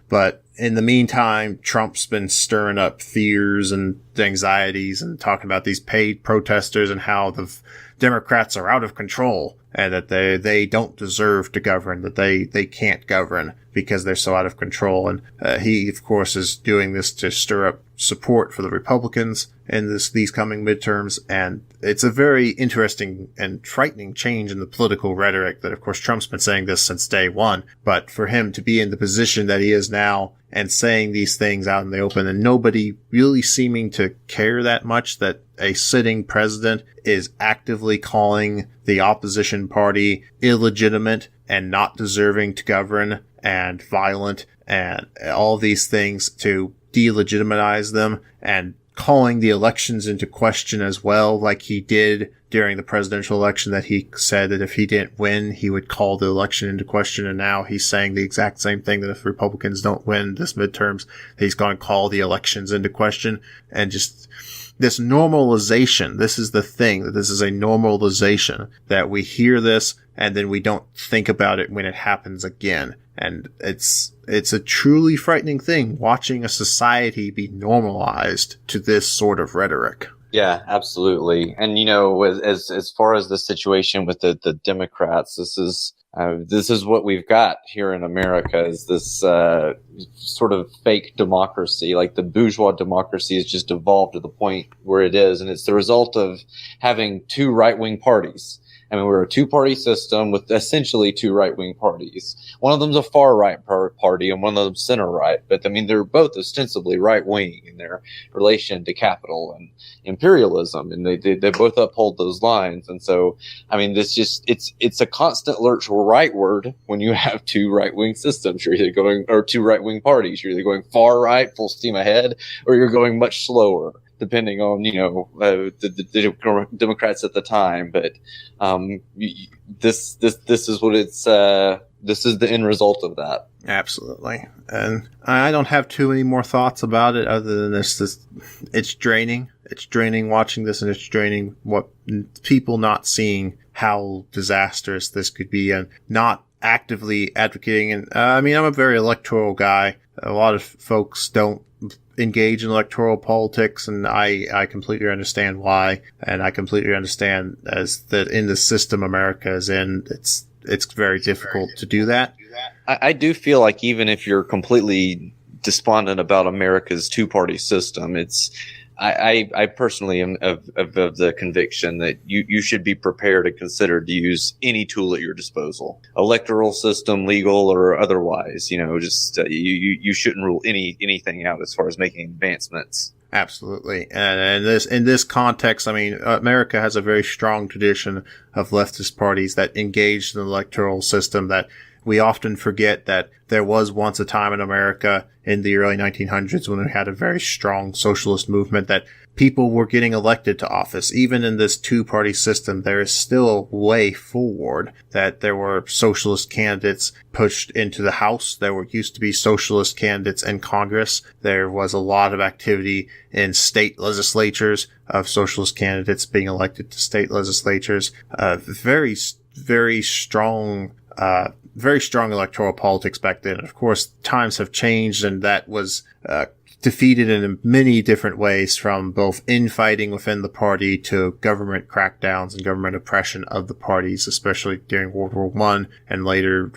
But in the meantime, Trump's been stirring up fears and anxieties and talking about these paid protesters and how the Democrats are out of control and that they don't deserve to govern, that they can't govern because they're so out of control. And he, of course, is doing this to stir up support for the Republicans in these coming midterms. And it's a very interesting and frightening change in the political rhetoric that, of course, Trump's been saying this since day one. But for him to be in the position that he is now and saying these things out in the open and nobody really seeming to care that much, that a sitting president is actively calling the opposition party illegitimate and not deserving to govern and violent and all these things to delegitimize them, and calling the elections into question as well, like he did during the presidential election, that he said that if he didn't win, he would call the election into question. And now he's saying the exact same thing, that if Republicans don't win this midterms, he's going to call the elections into question. And just this normalization, this is the thing, that this is a normalization, that we hear this and then we don't think about it when it happens again. And it's a truly frightening thing watching a society be normalized to this sort of rhetoric. Yeah, absolutely. And, as far as the situation with the Democrats, this is what we've got here in America, is this sort of fake democracy. Like, the bourgeois democracy has just evolved to the point where it is. And it's the result of having two right-wing parties. I mean, we're a two-party system with essentially two right-wing parties. One of them's a far-right party and one of them's center-right. But, I mean, they're both ostensibly right-wing in their relation to capital and imperialism. And they both uphold those lines. And so, I mean, it's a constant lurch rightward when you have two right-wing systems. You're either going, or two right-wing parties. You're either going far-right, full steam ahead, or you're going much slower, depending on, the Democrats at the time. But this is what it's, this is the end result of that. Absolutely. And I don't have too many more thoughts about it other than this it's draining. It's draining watching this, and it's draining what people not seeing how disastrous this could be, and not actively advocating. And I mean, I'm a very electoral guy. A lot of folks don't engage in electoral politics, and I completely understand why, and I completely understand as that in the system America is in, it's very difficult to do that. I do feel like even if you're completely despondent about America's two-party system, I personally am of the conviction that you should be prepared and consider to use any tool at your disposal, electoral system, legal or otherwise. Just you shouldn't rule anything out as far as making advancements. Absolutely. And in this context, I mean, America has a very strong tradition of leftist parties that engage in the electoral system. That we often forget that there was once a time in America in the early 1900s when we had a very strong socialist movement, that people were getting elected to office. Even in this two-party system, there is still a way forward, that there were socialist candidates pushed into the House. There used to be socialist candidates in Congress. There was a lot of activity in state legislatures of socialist candidates being elected to state legislatures. Very strong electoral politics back then. Of course, times have changed, and that was defeated in many different ways, from both infighting within the party to government crackdowns and government oppression of the parties, especially during World War I and later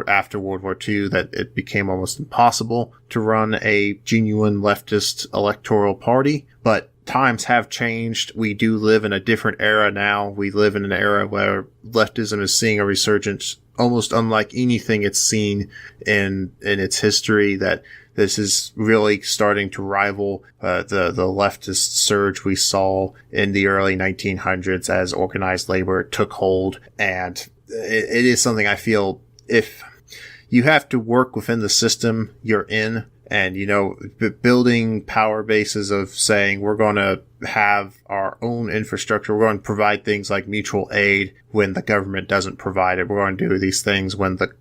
after World War II, that it became almost impossible to run a genuine leftist electoral party. But times have changed. We do live in a different era now. We live in an era where leftism is seeing a resurgence almost unlike anything it's seen in its history, that this is really starting to rival the leftist surge we saw in the early 1900s as organized labor took hold. And it is something I feel, if you have to work within the system you're in, and, building power bases of saying we're going to have our own infrastructure. We're going to provide things like mutual aid when the government doesn't provide it. We're going to do these things when the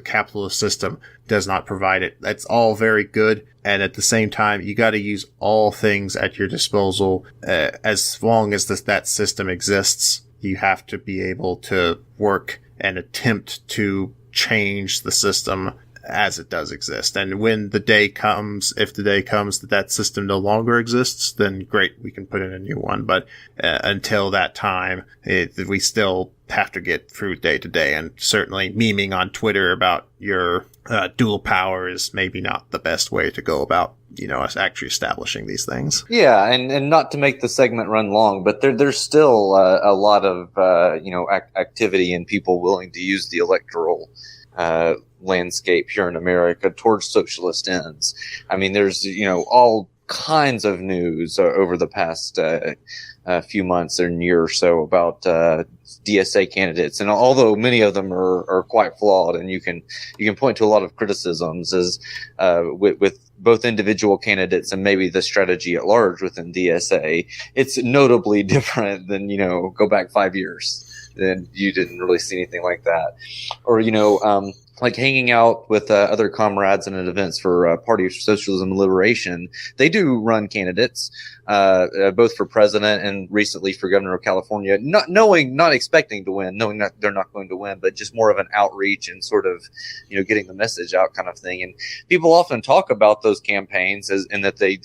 capitalist system does not provide it. That's all very good. And at the same time, you got to use all things at your disposal. As long as that system exists, you have to be able to work and attempt to change the system as it does exist. And when the day comes, if the day comes that system no longer exists, then great, we can put in a new one. But until that time, we still have to get through day to day. And certainly memeing on Twitter about your dual power is maybe not the best way to go about, us actually establishing these things. Yeah, and not to make the segment run long, but there's still a lot of activity and people willing to use the electoral landscape here in America towards socialist ends. I mean, there's all kinds of news over the past few months and year or so about DSA candidates, and although many of them are quite flawed, and you can point to a lot of criticisms as with both individual candidates and maybe the strategy at large within DSA, it's notably different than go back 5 years. Then you didn't really see anything like that, or like hanging out with other comrades and at events for Party of Socialism and Liberation. They do run candidates, both for president and recently for governor of California, not expecting to win, knowing that they're not going to win, but just more of an outreach and sort of, getting the message out kind of thing. And people often talk about those campaigns and that they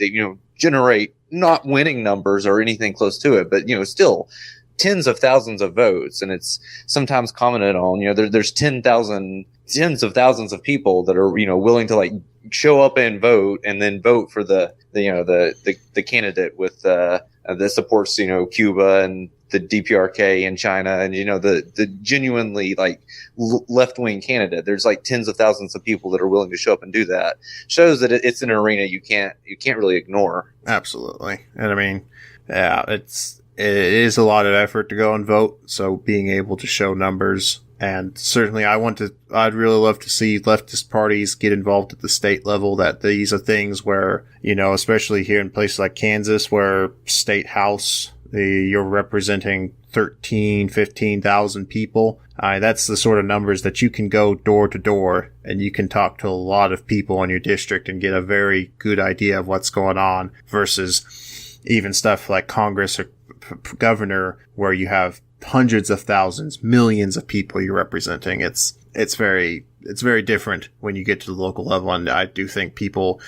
generate not winning numbers or anything close to it, but, still tens of thousands of votes. And it's sometimes commented on, there's tens of thousands of people that are, willing to show up and vote, and then vote for the candidate with, that supports, Cuba and the DPRK in China, and, the genuinely left-wing candidate. There's tens of thousands of people that are willing to show up and do that. Shows that it's an arena you can't really ignore. Absolutely. And I mean, yeah, it is a lot of effort to go and vote. So being able to show numbers, and certainly I'd really love to see leftist parties get involved at the state level, that these are things where, especially here in places like Kansas, where state house, you're representing 15,000 people. That's the sort of numbers that you can go door to door and you can talk to a lot of people in your district and get a very good idea of what's going on, versus even stuff like Congress or governor, where you have hundreds of thousands, millions of people you're representing. It's very different when you get to the local level. And I do think people,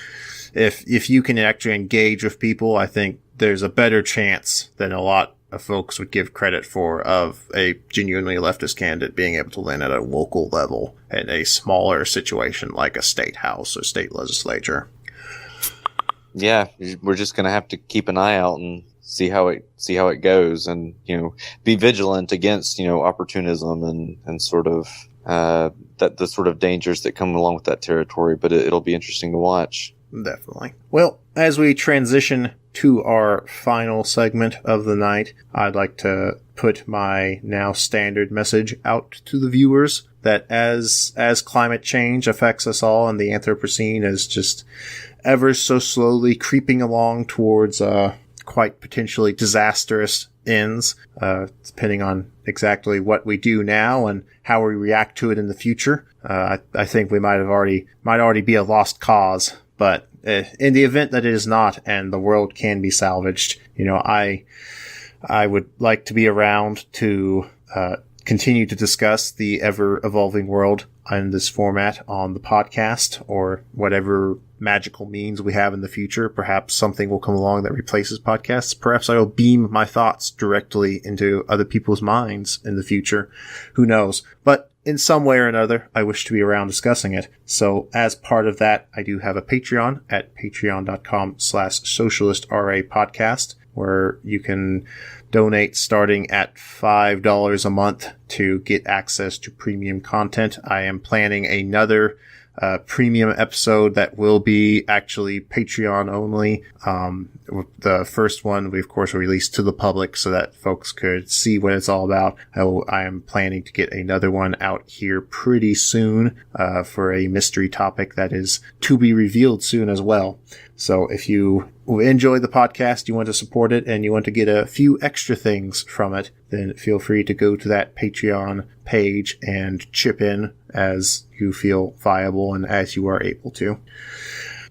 if you can actually engage with people, I think there's a better chance than a lot of folks would give credit for of a genuinely leftist candidate being able to win at a local level in a smaller situation like a state house or state legislature. Yeah, we're just going to have to keep an eye out and see how it goes, and be vigilant against opportunism and sort of that the sort of dangers that come along with that territory. But it'll be interesting to watch. Definitely. Well, as we transition to our final segment of the night, I'd like to put my now standard message out to the viewers that as climate change affects us all and the Anthropocene is just ever so slowly creeping along towards quite potentially disastrous ends, depending on exactly what we do now and how we react to it in the future. I think we might already be a lost cause. But in the event that it is not, and the world can be salvaged, I would like to be around to continue to discuss the ever-evolving world in this format on the podcast or whatever magical means we have in the future. Perhaps something will come along that replaces podcasts. Perhaps I will beam my thoughts directly into other people's minds in the future. Who knows? But in some way or another, I wish to be around discussing it. So as part of that, I do have a Patreon at patreon.com/socialistrapodcast, where you can donate starting at $5 a month to get access to premium content. I am planning another premium episode that will be actually Patreon only. The first one we of course released to the public so that folks could see what it's all about. I am planning to get another one out here pretty soon for a mystery topic that is to be revealed soon as well. So if you enjoy the podcast, you want to support it, and you want to get a few extra things from it, then feel free to go to that Patreon page and chip in as you feel viable and as you are able to.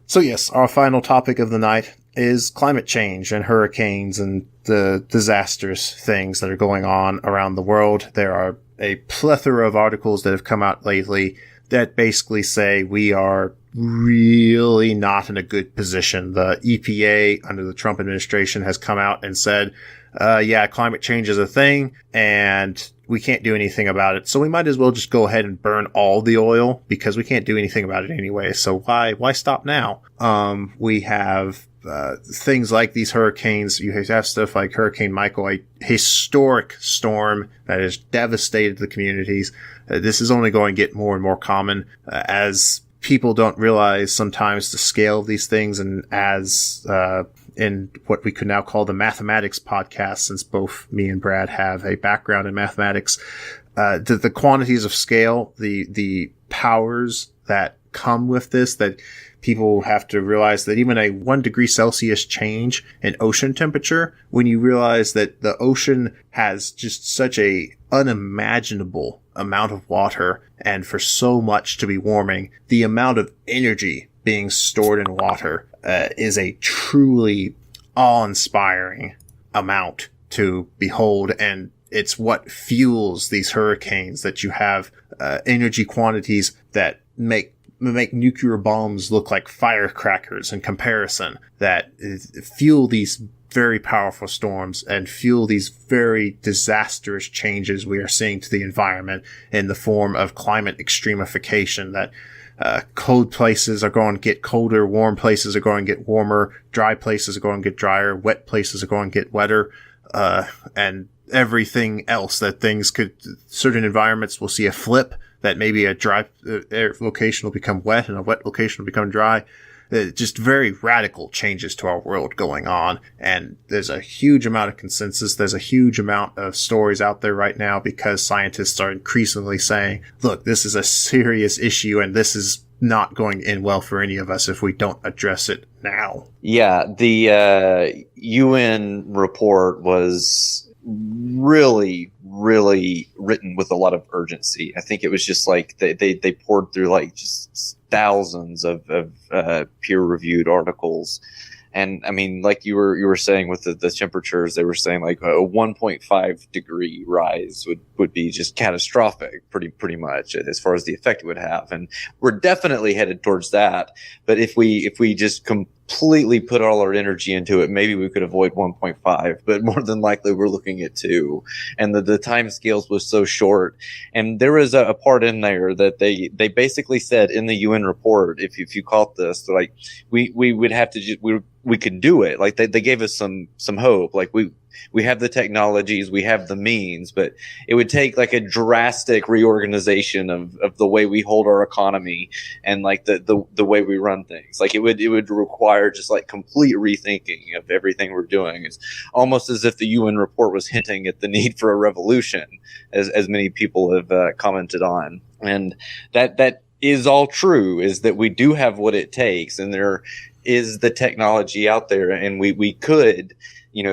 So yes, our final topic of the night is climate change and hurricanes and the disastrous things that are going on around the world. There are a plethora of articles that have come out lately that basically say we are really not in a good position. The EPA under the Trump administration has come out and said, climate change is a thing and we can't do anything about it. So we might as well just go ahead and burn all the oil because we can't do anything about it anyway. So why stop now? We have things like these hurricanes. You have stuff like Hurricane Michael, a historic storm that has devastated the communities. This is only going to get more and more common as people don't realize sometimes the scale of these things, and as in what we could now call the mathematics podcast, since both me and Brad have a background in mathematics, the quantities of scale, the powers that come with this, that people have to realize that even a 1 degree Celsius change in ocean temperature, when you realize that the ocean has just such a unimaginable amount of water, and for so much to be warming, the amount of energy being stored in water is a truly awe-inspiring amount to behold, and it's what fuels these hurricanes, that you have energy quantities that make nuclear bombs look like firecrackers in comparison, that fuel these very powerful storms and fuel these very disastrous changes we are seeing to the environment in the form of climate extremification, that cold places are going to get colder, warm places are going to get warmer, dry places are going to get drier, wet places are going to get wetter, and everything else, that certain environments will see a flip, that maybe a dry location will become wet and a wet location will become dry. Just very radical changes to our world going on. And there's a huge amount of consensus. There's a huge amount of stories out there right now because scientists are increasingly saying, look, this is a serious issue and this is not going to end well for any of us if we don't address it now. Yeah, the UN report was really written with a lot of urgency. I think it was just like they poured through like just thousands of peer-reviewed articles And I mean, like you were saying with the temperatures, they were saying like a 1.5 degree rise would be just catastrophic, pretty much as far as the effect it would have. And we're definitely headed towards that. But if we just completely put all our energy into it, maybe we could avoid 1.5, but more than likely we're looking at 2. And the time scales was so short. And there was a part in there that they basically said in the UN report, if you caught this, like we would have to we could do it. Like they gave us some hope. Like we have the technologies, we have the means, but it would take like a drastic reorganization of the way we hold our economy and like the way we run things. Like it would require just like complete rethinking of everything we're doing. It's almost as if the UN report was hinting at the need for a revolution, as many people have commented on. And that is all true, is that we do have what it takes, and there is the technology out there, and we could,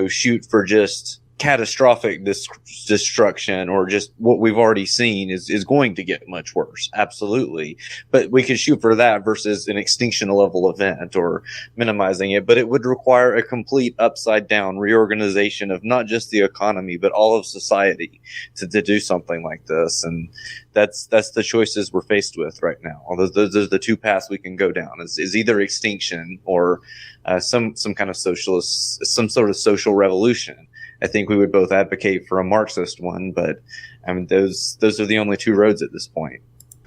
shoot for just catastrophic destruction, or just what we've already seen is going to get much worse. Absolutely. But we could shoot for that versus an extinction level event or minimizing it. But it would require a complete upside down reorganization of not just the economy, but all of society to do something like this. And that's the choices we're faced with right now. Although those are the two paths we can go down, is either extinction or some kind of socialist, some sort of social revolution. I think we would both advocate for a Marxist one, but I mean, those are the only two roads at this point.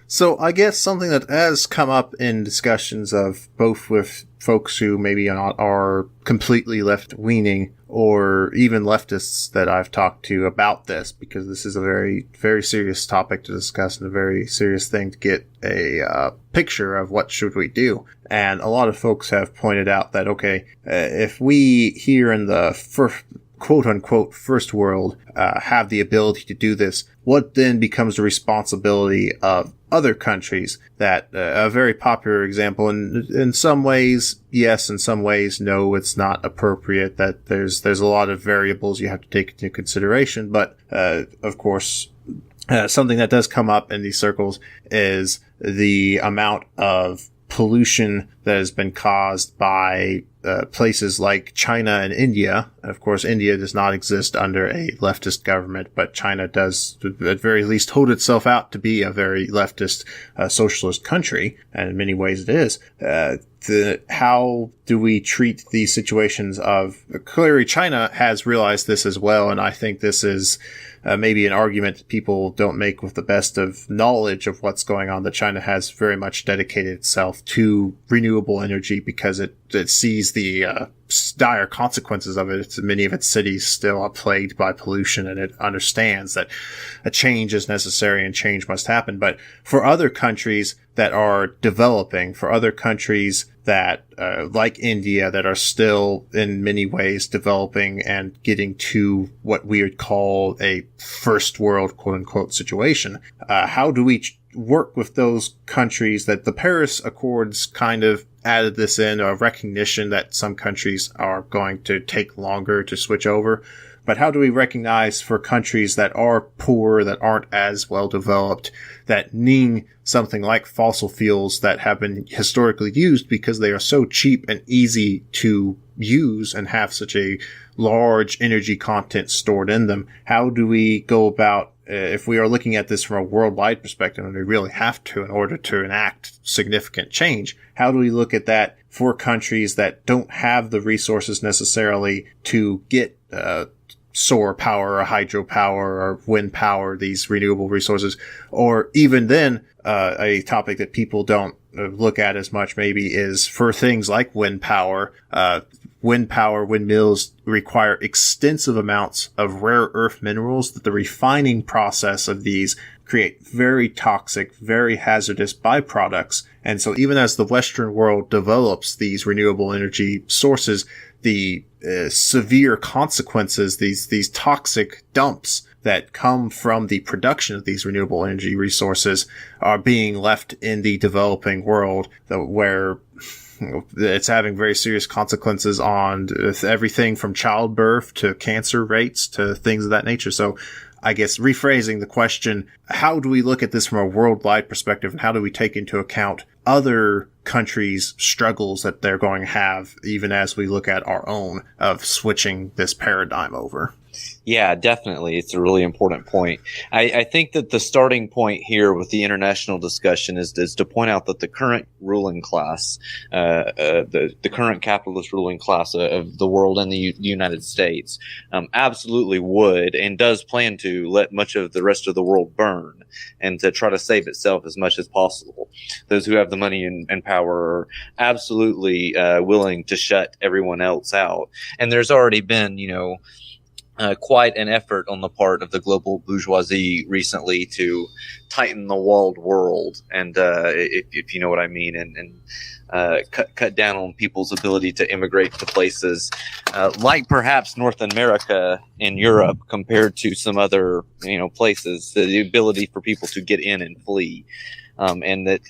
So I guess something that has come up in discussions of both with folks who maybe are completely left-leaning, or even leftists that I've talked to about this, because this is a very, very serious topic to discuss and a very serious thing to get a picture of what should we do. And a lot of folks have pointed out that, okay, if we here in the quote-unquote first world have the ability to do this, what then becomes the responsibility of other countries? That a very popular example, and in some ways yes, in some ways no, it's not appropriate, that there's a lot of variables you have to take into consideration, but of course something that does come up in these circles is the amount of pollution that has been caused by places like China and India. Of course, India does not exist under a leftist government, but China does, at the very least, hold itself out to be a very leftist socialist country, and in many ways it is. How do we treat these situations of, clearly China has realized this as well, and I think this is maybe an argument that people don't make with the best of knowledge of what's going on, that China has very much dedicated itself to renewable energy because it sees the dire consequences of it. Many of its cities still are plagued by pollution, and it understands that a change is necessary and change must happen. But for other countries that are developing, for other countries that, like India, that are still in many ways developing and getting to what we would call a first world quote unquote situation, how do we work with those countries? That the Paris Accords kind of added this in, a recognition that some countries are going to take longer to switch over. But how do we recognize for countries that are poor, that aren't as well developed, that need something like fossil fuels that have been historically used because they are so cheap and easy to use and have such a large energy content stored in them? How do we go about, if we are looking at this from a worldwide perspective, and we really have to in order to enact significant change, how do we look at that for countries that don't have the resources necessarily to get solar power or hydropower or wind power, these renewable resources? Or even then, a topic that people don't look at as much maybe is for things like wind power. Windmills require extensive amounts of rare earth minerals that the refining process of these create very toxic, very hazardous byproducts. And so even as the Western world develops these renewable energy sources, the severe consequences, these toxic dumps that come from the production of these renewable energy resources are being left in the developing world, where it's having very serious consequences on everything from childbirth to cancer rates to things of that nature. So I guess rephrasing the question, how do we look at this from a worldwide perspective, and how do we take into account other countries' struggles that they're going to have, even as we look at our own of switching this paradigm over. Yeah, definitely. It's a really important point. I think that the starting point here with the international discussion is to point out that the current ruling class, the current capitalist ruling class of the world and the United States, absolutely would and does plan to let much of the rest of the world burn and to try to save itself as much as possible. Those who have the money and power are absolutely willing to shut everyone else out. And there's already been, quite an effort on the part of the global bourgeoisie recently to tighten the walled world, and if you know what I mean, and cut down on people's ability to immigrate to places like perhaps North America and Europe compared to some other places. The ability for people to get in and flee, and that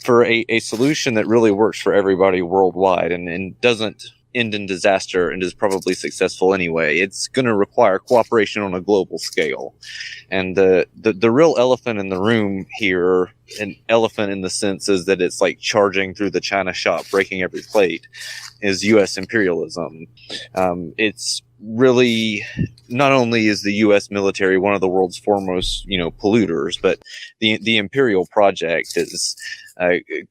for a solution that really works for everybody worldwide and doesn't end in disaster and is probably successful anyway. It's going to require cooperation on a global scale. And the real elephant in the room here, an elephant in the sense is that it's like charging through the china shop, breaking every plate, is U.S. imperialism. It's really, not only is the U.S. military one of the world's foremost, polluters, but the imperial project is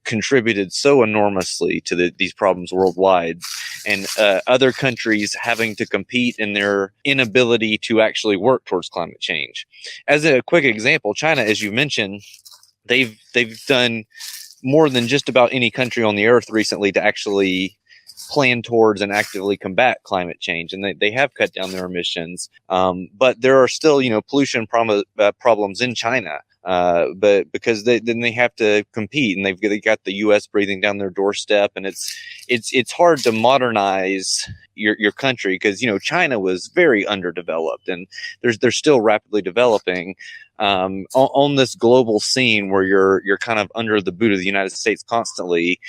contributed so enormously to these problems worldwide, and other countries having to compete in their inability to actually work towards climate change. As a quick example, China, as you mentioned, they've done more than just about any country on the earth recently to actually plan towards and actively combat climate change, and they have cut down their emissions. But there are still, pollution problems in China. But because then they have to compete, and they got the U.S. breathing down their doorstep, and it's hard to modernize your country because China was very underdeveloped, and they're still rapidly developing on this global scene where you're kind of under the boot of the United States constantly,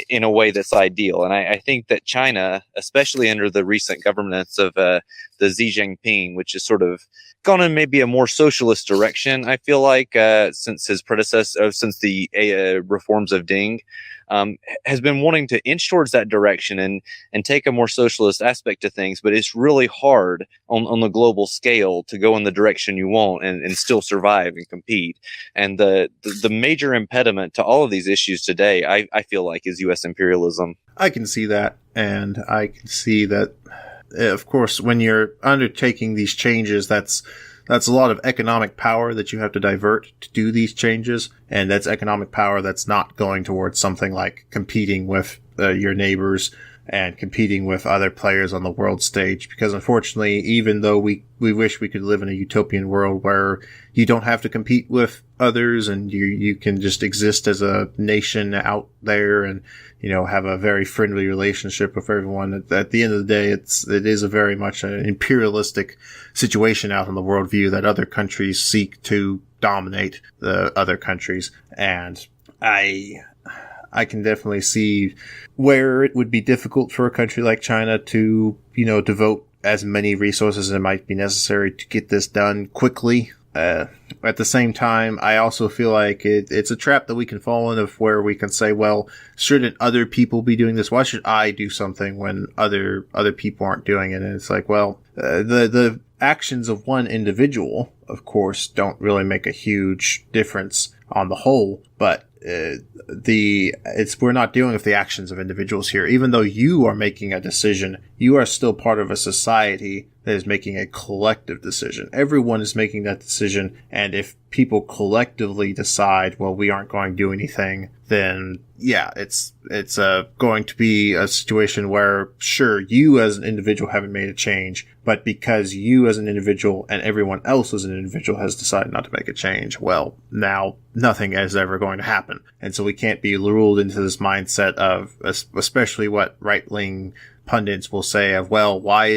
in a way that's ideal. And I think that China, especially under the recent governance of the Xi Jinping, which is sort of gone in maybe a more socialist direction, I feel like, since his predecessor, since the reforms of Deng, has been wanting to inch towards that direction and take a more socialist aspect to things. But it's really hard on the global scale to go in the direction you want and still survive and compete. And the major impediment to all of these issues today, I feel like, is U.S. imperialism. I can see that. And I can see that, of course, when you're undertaking these changes, that's a lot of economic power that you have to divert to do these changes. And that's economic power that's not going towards something like competing with your neighbors and competing with other players on the world stage. Because unfortunately, even though we wish we could live in a utopian world where you don't have to compete with others and you can just exist as a nation out there and, have a very friendly relationship with everyone. At the end of the day, it is a very much an imperialistic situation out in the worldview that other countries seek to dominate the other countries. And I can definitely see where it would be difficult for a country like China to, devote as many resources as might be necessary to get this done quickly. At the same time, I also feel like it's a trap that we can fall in of where we can say, well, shouldn't other people be doing this? Why should I do something when other people aren't doing it? And it's like, well, the actions of one individual, of course, don't really make a huge difference on the whole, but we're not dealing with the actions of individuals here. Even though you are making a decision, you are still part of a society that is making a collective decision. Everyone is making that decision, and if people collectively decide, well, we aren't going to do anything, then yeah, it's going to be a situation where, sure, you as an individual haven't made a change, but because you as an individual and everyone else as an individual has decided not to make a change, well, now nothing is ever going to happen. And so we can't be ruled into this mindset of, especially what right-wing pundits will say of, well, why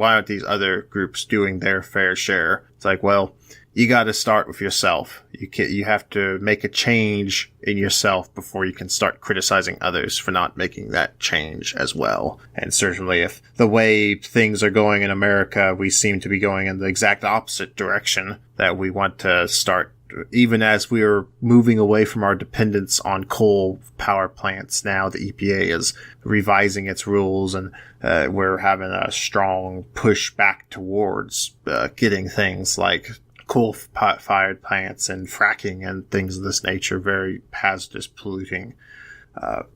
aren't these other groups doing their fair share? It's like, well, you got to start with yourself. You have to make a change in yourself before you can start criticizing others for not making that change as well. And certainly if the way things are going in America, we seem to be going in the exact opposite direction, that we want to start even as we're moving away from our dependence on coal power plants, now the EPA is revising its rules, and we're having a strong push back towards getting things like coal-fired plants and fracking and things of this nature, very hazardous, polluting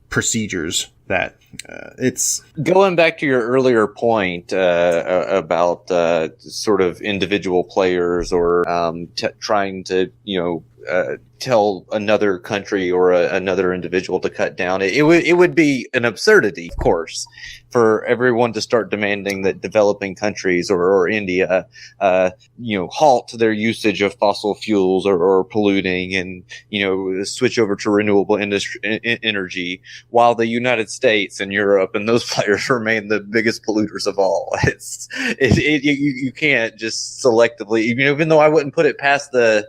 procedures. That it's going back to your earlier point about sort of individual players or trying to, tell another country or another individual to cut down. It would be an absurdity, of course, for everyone to start demanding that developing countries or India, halt their usage of fossil fuels or polluting and, switch over to renewable energy, while the United States and Europe and those players remain the biggest polluters of all. You can't just selectively, even though I wouldn't put it past the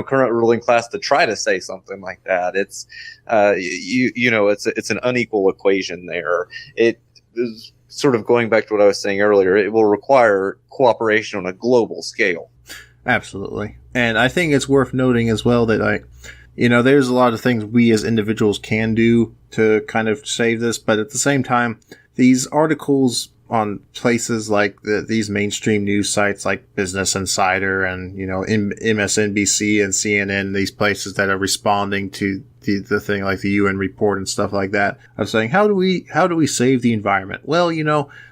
current ruling class to try to say something like that. It's it's an unequal equation there. It is sort of going back to what I was saying earlier. It will require cooperation on a global scale. Absolutely. And I think it's worth noting as well that there's a lot of things we as individuals can do to kind of save this, but at the same time, these articles on places like these mainstream news sites like Business Insider and, MSNBC and CNN, these places that are responding to the thing like the UN report and stuff like that, of saying, how do we save the environment? Well,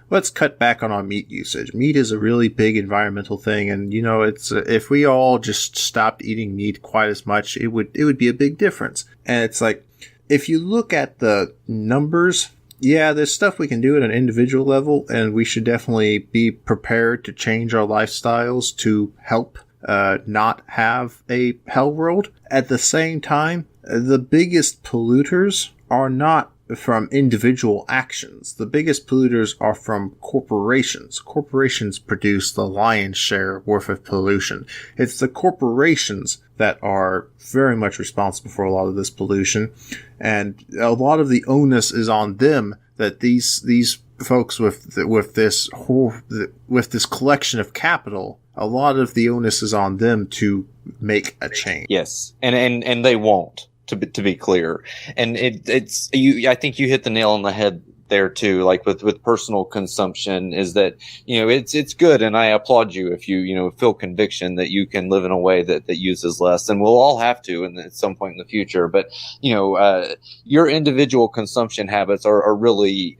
let's cut back on our meat usage. Meat is a really big environmental thing. And, it's, if we all just stopped eating meat quite as much, it would be a big difference. And it's like, if you look at the numbers, yeah, there's stuff we can do at an individual level, and we should definitely be prepared to change our lifestyles to help not have a hell world. At the same time, the biggest polluters are not from individual actions. The biggest polluters are from corporations. Corporations produce the lion's share worth of pollution. It's the corporations that are very much responsible for a lot of this pollution, and a lot of the onus is on them. That these folks with this collection of capital, a lot of the onus is on them to make a change. Yes, and they won't. To be clear, and it's you. I think you hit the nail on the head there too. Like with personal consumption, is that it's good, and I applaud you if you feel conviction that you can live in a way that uses less, and we'll all have to, and at some point in the future. But your individual consumption habits are really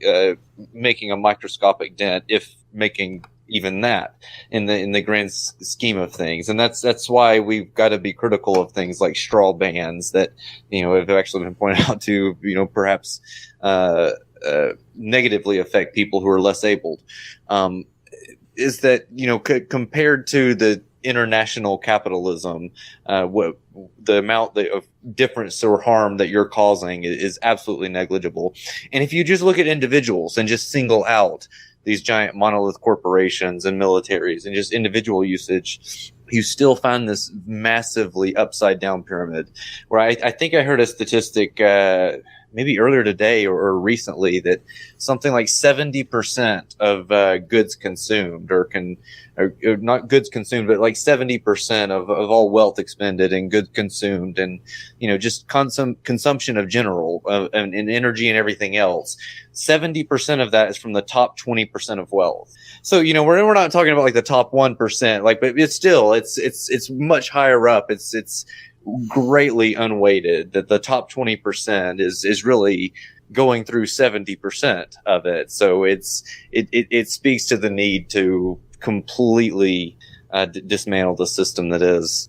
making a microscopic dent, if making even that in the grand scheme of things. And that's why we've got to be critical of things like straw bans that, have actually been pointed out to, perhaps, negatively affect people who are less abled. Is that, compared to the international capitalism, what the amount of difference or harm that you're causing is absolutely negligible. And if you just look at individuals and just single out these giant monolith corporations and militaries and just individual usage, you still find this massively upside down pyramid where I think I heard a statistic, maybe earlier today or recently, that something like 70% of goods consumed or not goods consumed, but like 70% of all wealth expended and goods consumed and, just consumption of general and energy and everything else. 70% of that is from the top 20% of wealth. So, we're not talking about like the top 1%, but it's still, it's much higher up. It's greatly unweighted that the top 20% is really going through 70% of it. So it speaks to the need to completely dismantle the system that is.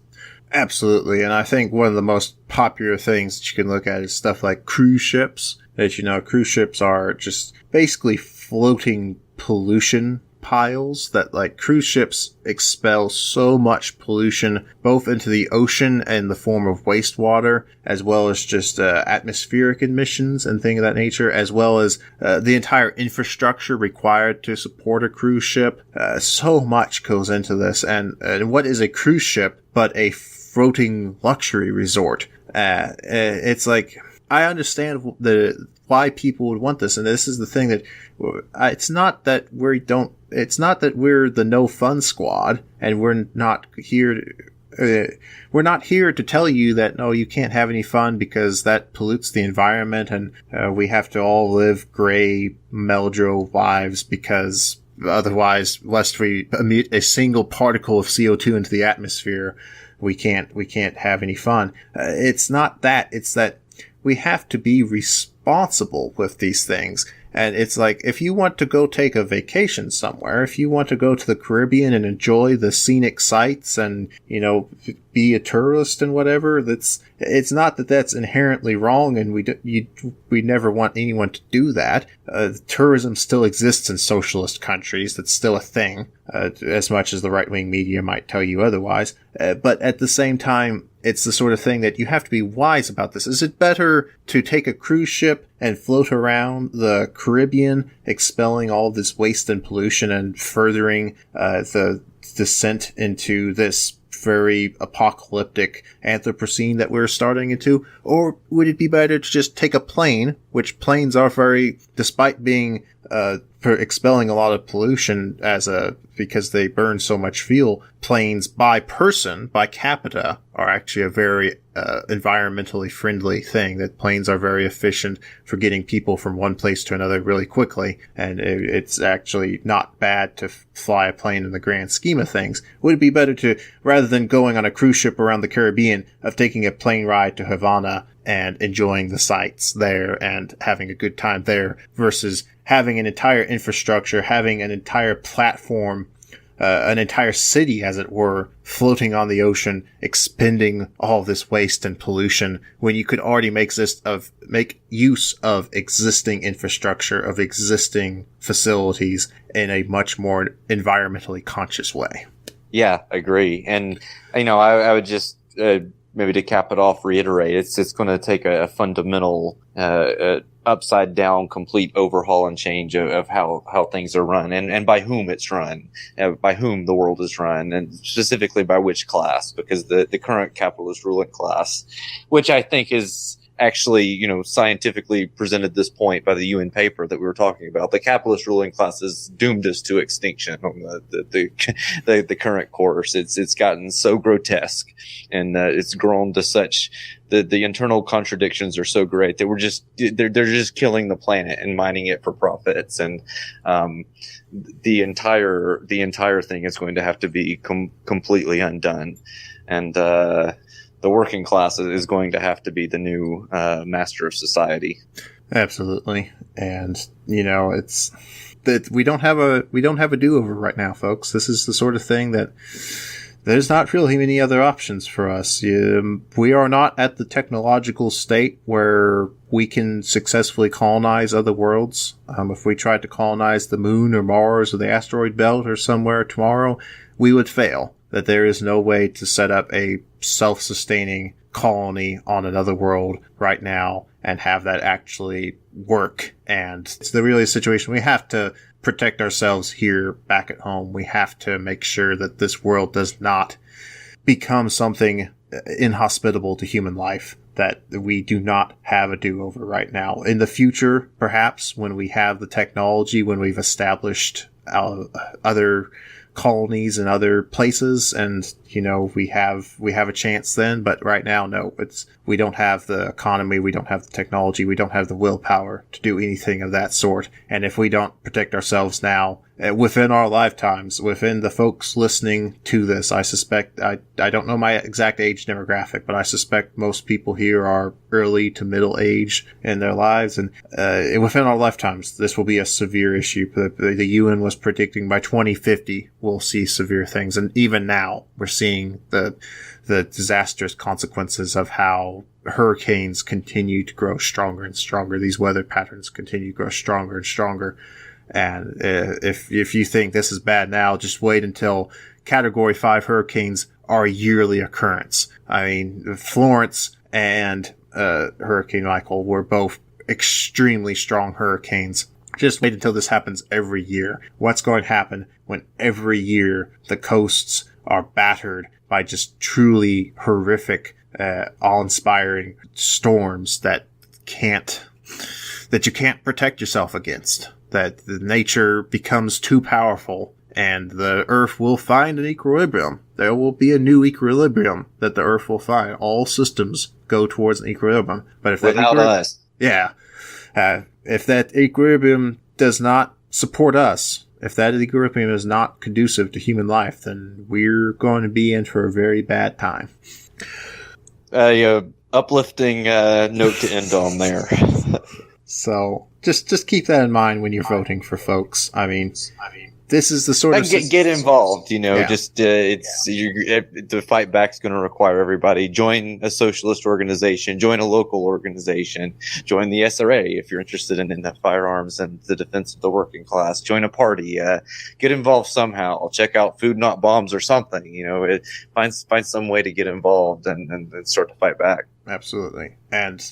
Absolutely. And I think one of the most popular things that you can look at is stuff like cruise ships. That, cruise ships are just basically floating pollution piles that, like, cruise ships expel so much pollution both into the ocean in the form of wastewater, as well as just atmospheric emissions and things of that nature, as well as the entire infrastructure required to support a cruise ship. So much goes into this. And what is a cruise ship but a floating luxury resort? It's like, I understand why people would want this, and this is the thing that it's not that we're the no fun squad, and we're not here we're not here to tell you that, no, you can't have any fun because that pollutes the environment and we have to all live gray, meldrew lives because otherwise, lest we emit a single particle of CO2 into the atmosphere, we can't have any fun. It's not that. It's that we have to be responsible with these things. And it's like, if you want to go take a vacation somewhere, if you want to go to the Caribbean and enjoy the scenic sights and, be a tourist and whatever, it's not that that's inherently wrong, and we never want anyone to do that. Tourism still exists in socialist countries. That's still a thing, as much as the right-wing media might tell you otherwise. But at the same time, it's the sort of thing that you have to be wise about this. Is it better to take a cruise ship and float around the Caribbean, expelling all this waste and pollution and furthering the descent into this very apocalyptic anthropocene that we're starting into? Or would it be better to just take a plane, which planes are very, despite being expelling a lot of pollution because they burn so much fuel, planes by person, by capita, are actually a very environmentally friendly thing. That planes are very efficient for getting people from one place to another really quickly, and it's actually not bad to fly a plane in the grand scheme of things. Would it be better to, rather than going on a cruise ship around the Caribbean, of taking a plane ride to Havana and enjoying the sights there and having a good time there, versus having an entire infrastructure, having an entire platform, an entire city, as it were, floating on the ocean, expending all this waste and pollution, when you could already make use of existing infrastructure, of existing facilities in a much more environmentally conscious way. Yeah, I agree. And, I would just, maybe to cap it off, reiterate, it's going to take a fundamental, upside down, complete overhaul and change of how things are run and by whom it's run, by whom the world is run, and specifically by which class, because the current capitalist ruling class, which I think is actually, scientifically presented this point by the UN paper that we were talking about. The capitalist ruling class has doomed us to extinction on the current course. It's gotten so grotesque, and it's grown to such the internal contradictions are so great that they're just killing the planet and mining it for profits, and the entire thing is going to have to be completely undone, and the working class is going to have to be the new master of society. Absolutely. And it's that we don't have a do-over right now, folks. This is the sort of thing that there's not really many other options for us. We are not at the technological state where we can successfully colonize other worlds. If we tried to colonize the moon or Mars or the asteroid belt or somewhere tomorrow, we would fail. That there is no way to set up a self-sustaining colony on another world right now and have that actually work. And it's really a situation we have to protect ourselves here back at home. We have to make sure that this world does not become something inhospitable to human life, that we do not have a do-over right now. In the future, perhaps, when we have the technology, when we've established other colonies and other places, and we have a chance then. But right now, no, we don't have the economy, we don't have the technology, we don't have the willpower to do anything of that sort. And if we don't protect ourselves now, within our lifetimes, within the folks listening to this, I suspect, I don't know my exact age demographic, but I suspect most people here are early to middle age in their lives, and within our lifetimes, this will be a severe issue. The UN was predicting by 2050 we'll see severe things, and even now we're seeing the disastrous consequences of how hurricanes continue to grow stronger and stronger. These weather patterns continue to grow stronger and stronger. And if you think this is bad now, just wait until Category 5 hurricanes are a yearly occurrence. I mean, Florence and Hurricane Michael were both extremely strong hurricanes. Just wait until this happens every year. What's going to happen when every year the coasts are battered by just truly horrific, awe-inspiring storms that you can't protect yourself against? That the nature becomes too powerful and the Earth will find an equilibrium. There will be a new equilibrium that the Earth will find. All systems go towards an equilibrium. But if without us. Yeah. If that equilibrium does not support us, if that equilibrium is not conducive to human life, then we're going to be in for a very bad time. Uplifting note to end on there. So just keep that in mind when you're voting for folks. I mean, this is the sort of get involved. Yeah. The fight back's going to require everybody. Join a socialist organization. Join a local organization. Join the SRA if you're interested in the firearms and the defense of the working class. Join a party. Get involved somehow. Check out Food Not Bombs or something. Find some way to get involved and start to fight back. Absolutely. And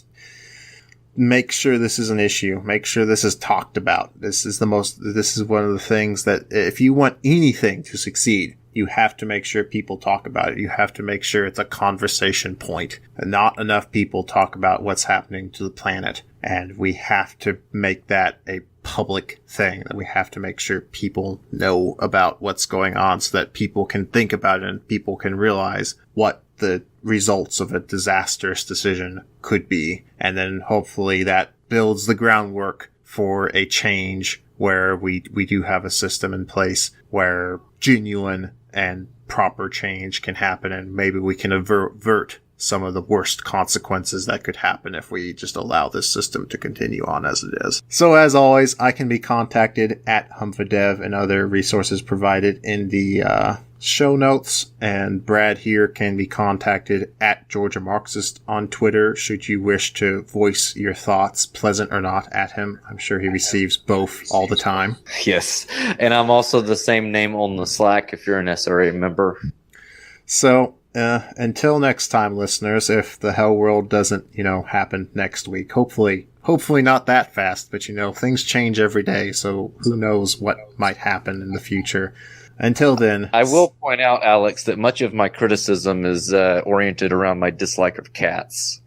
make sure this is an issue. Make sure this is talked about. This is one of the things that if you want anything to succeed, you have to make sure people talk about it. You have to make sure it's a conversation point. Not enough people talk about what's happening to the planet. And we have to make that a public thing. We have to make sure people know about what's going on so that people can think about it and people can realize what the results of a disastrous decision could be. And then hopefully that builds the groundwork for a change where we do have a system in place where genuine and proper change can happen, and maybe we can avert some of the worst consequences that could happen if we just allow this system to continue on as it is. So as always, I can be contacted at HumvaDev and other resources provided in the show notes, and Brad here can be contacted at Georgia Marxist on Twitter should you wish to voice your thoughts, pleasant or not, at him. I'm sure he receives both all the time. Yes, and I'm also the same name on the Slack if you're an SRA member. So until next time, listeners, if the hell world doesn't, happen next week, hopefully not that fast, but things change every day, so who knows what might happen in the future. Until then, I will point out, Alex, that much of my criticism is oriented around my dislike of cats.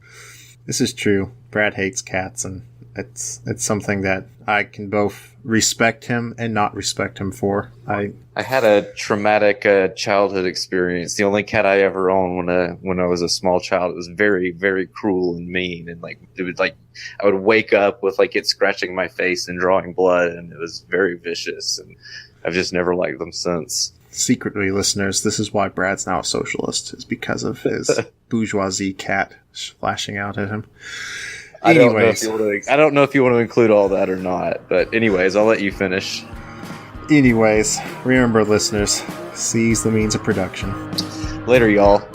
This is true. Brad hates cats, and it's something that I can both respect him and not respect him for. I had a traumatic childhood experience. The only cat I ever owned when I was a small child, it was very, very cruel and mean, and I would wake up with it scratching my face and drawing blood, and it was very vicious, and I've just never liked them since. Secretly, listeners, this is why Brad's now a socialist, is because of his bourgeoisie cat flashing out at him. Anyways, I don't know if you want to include all that or not, but anyways, I'll let you finish. Anyways, remember, listeners, seize the means of production. Later, y'all.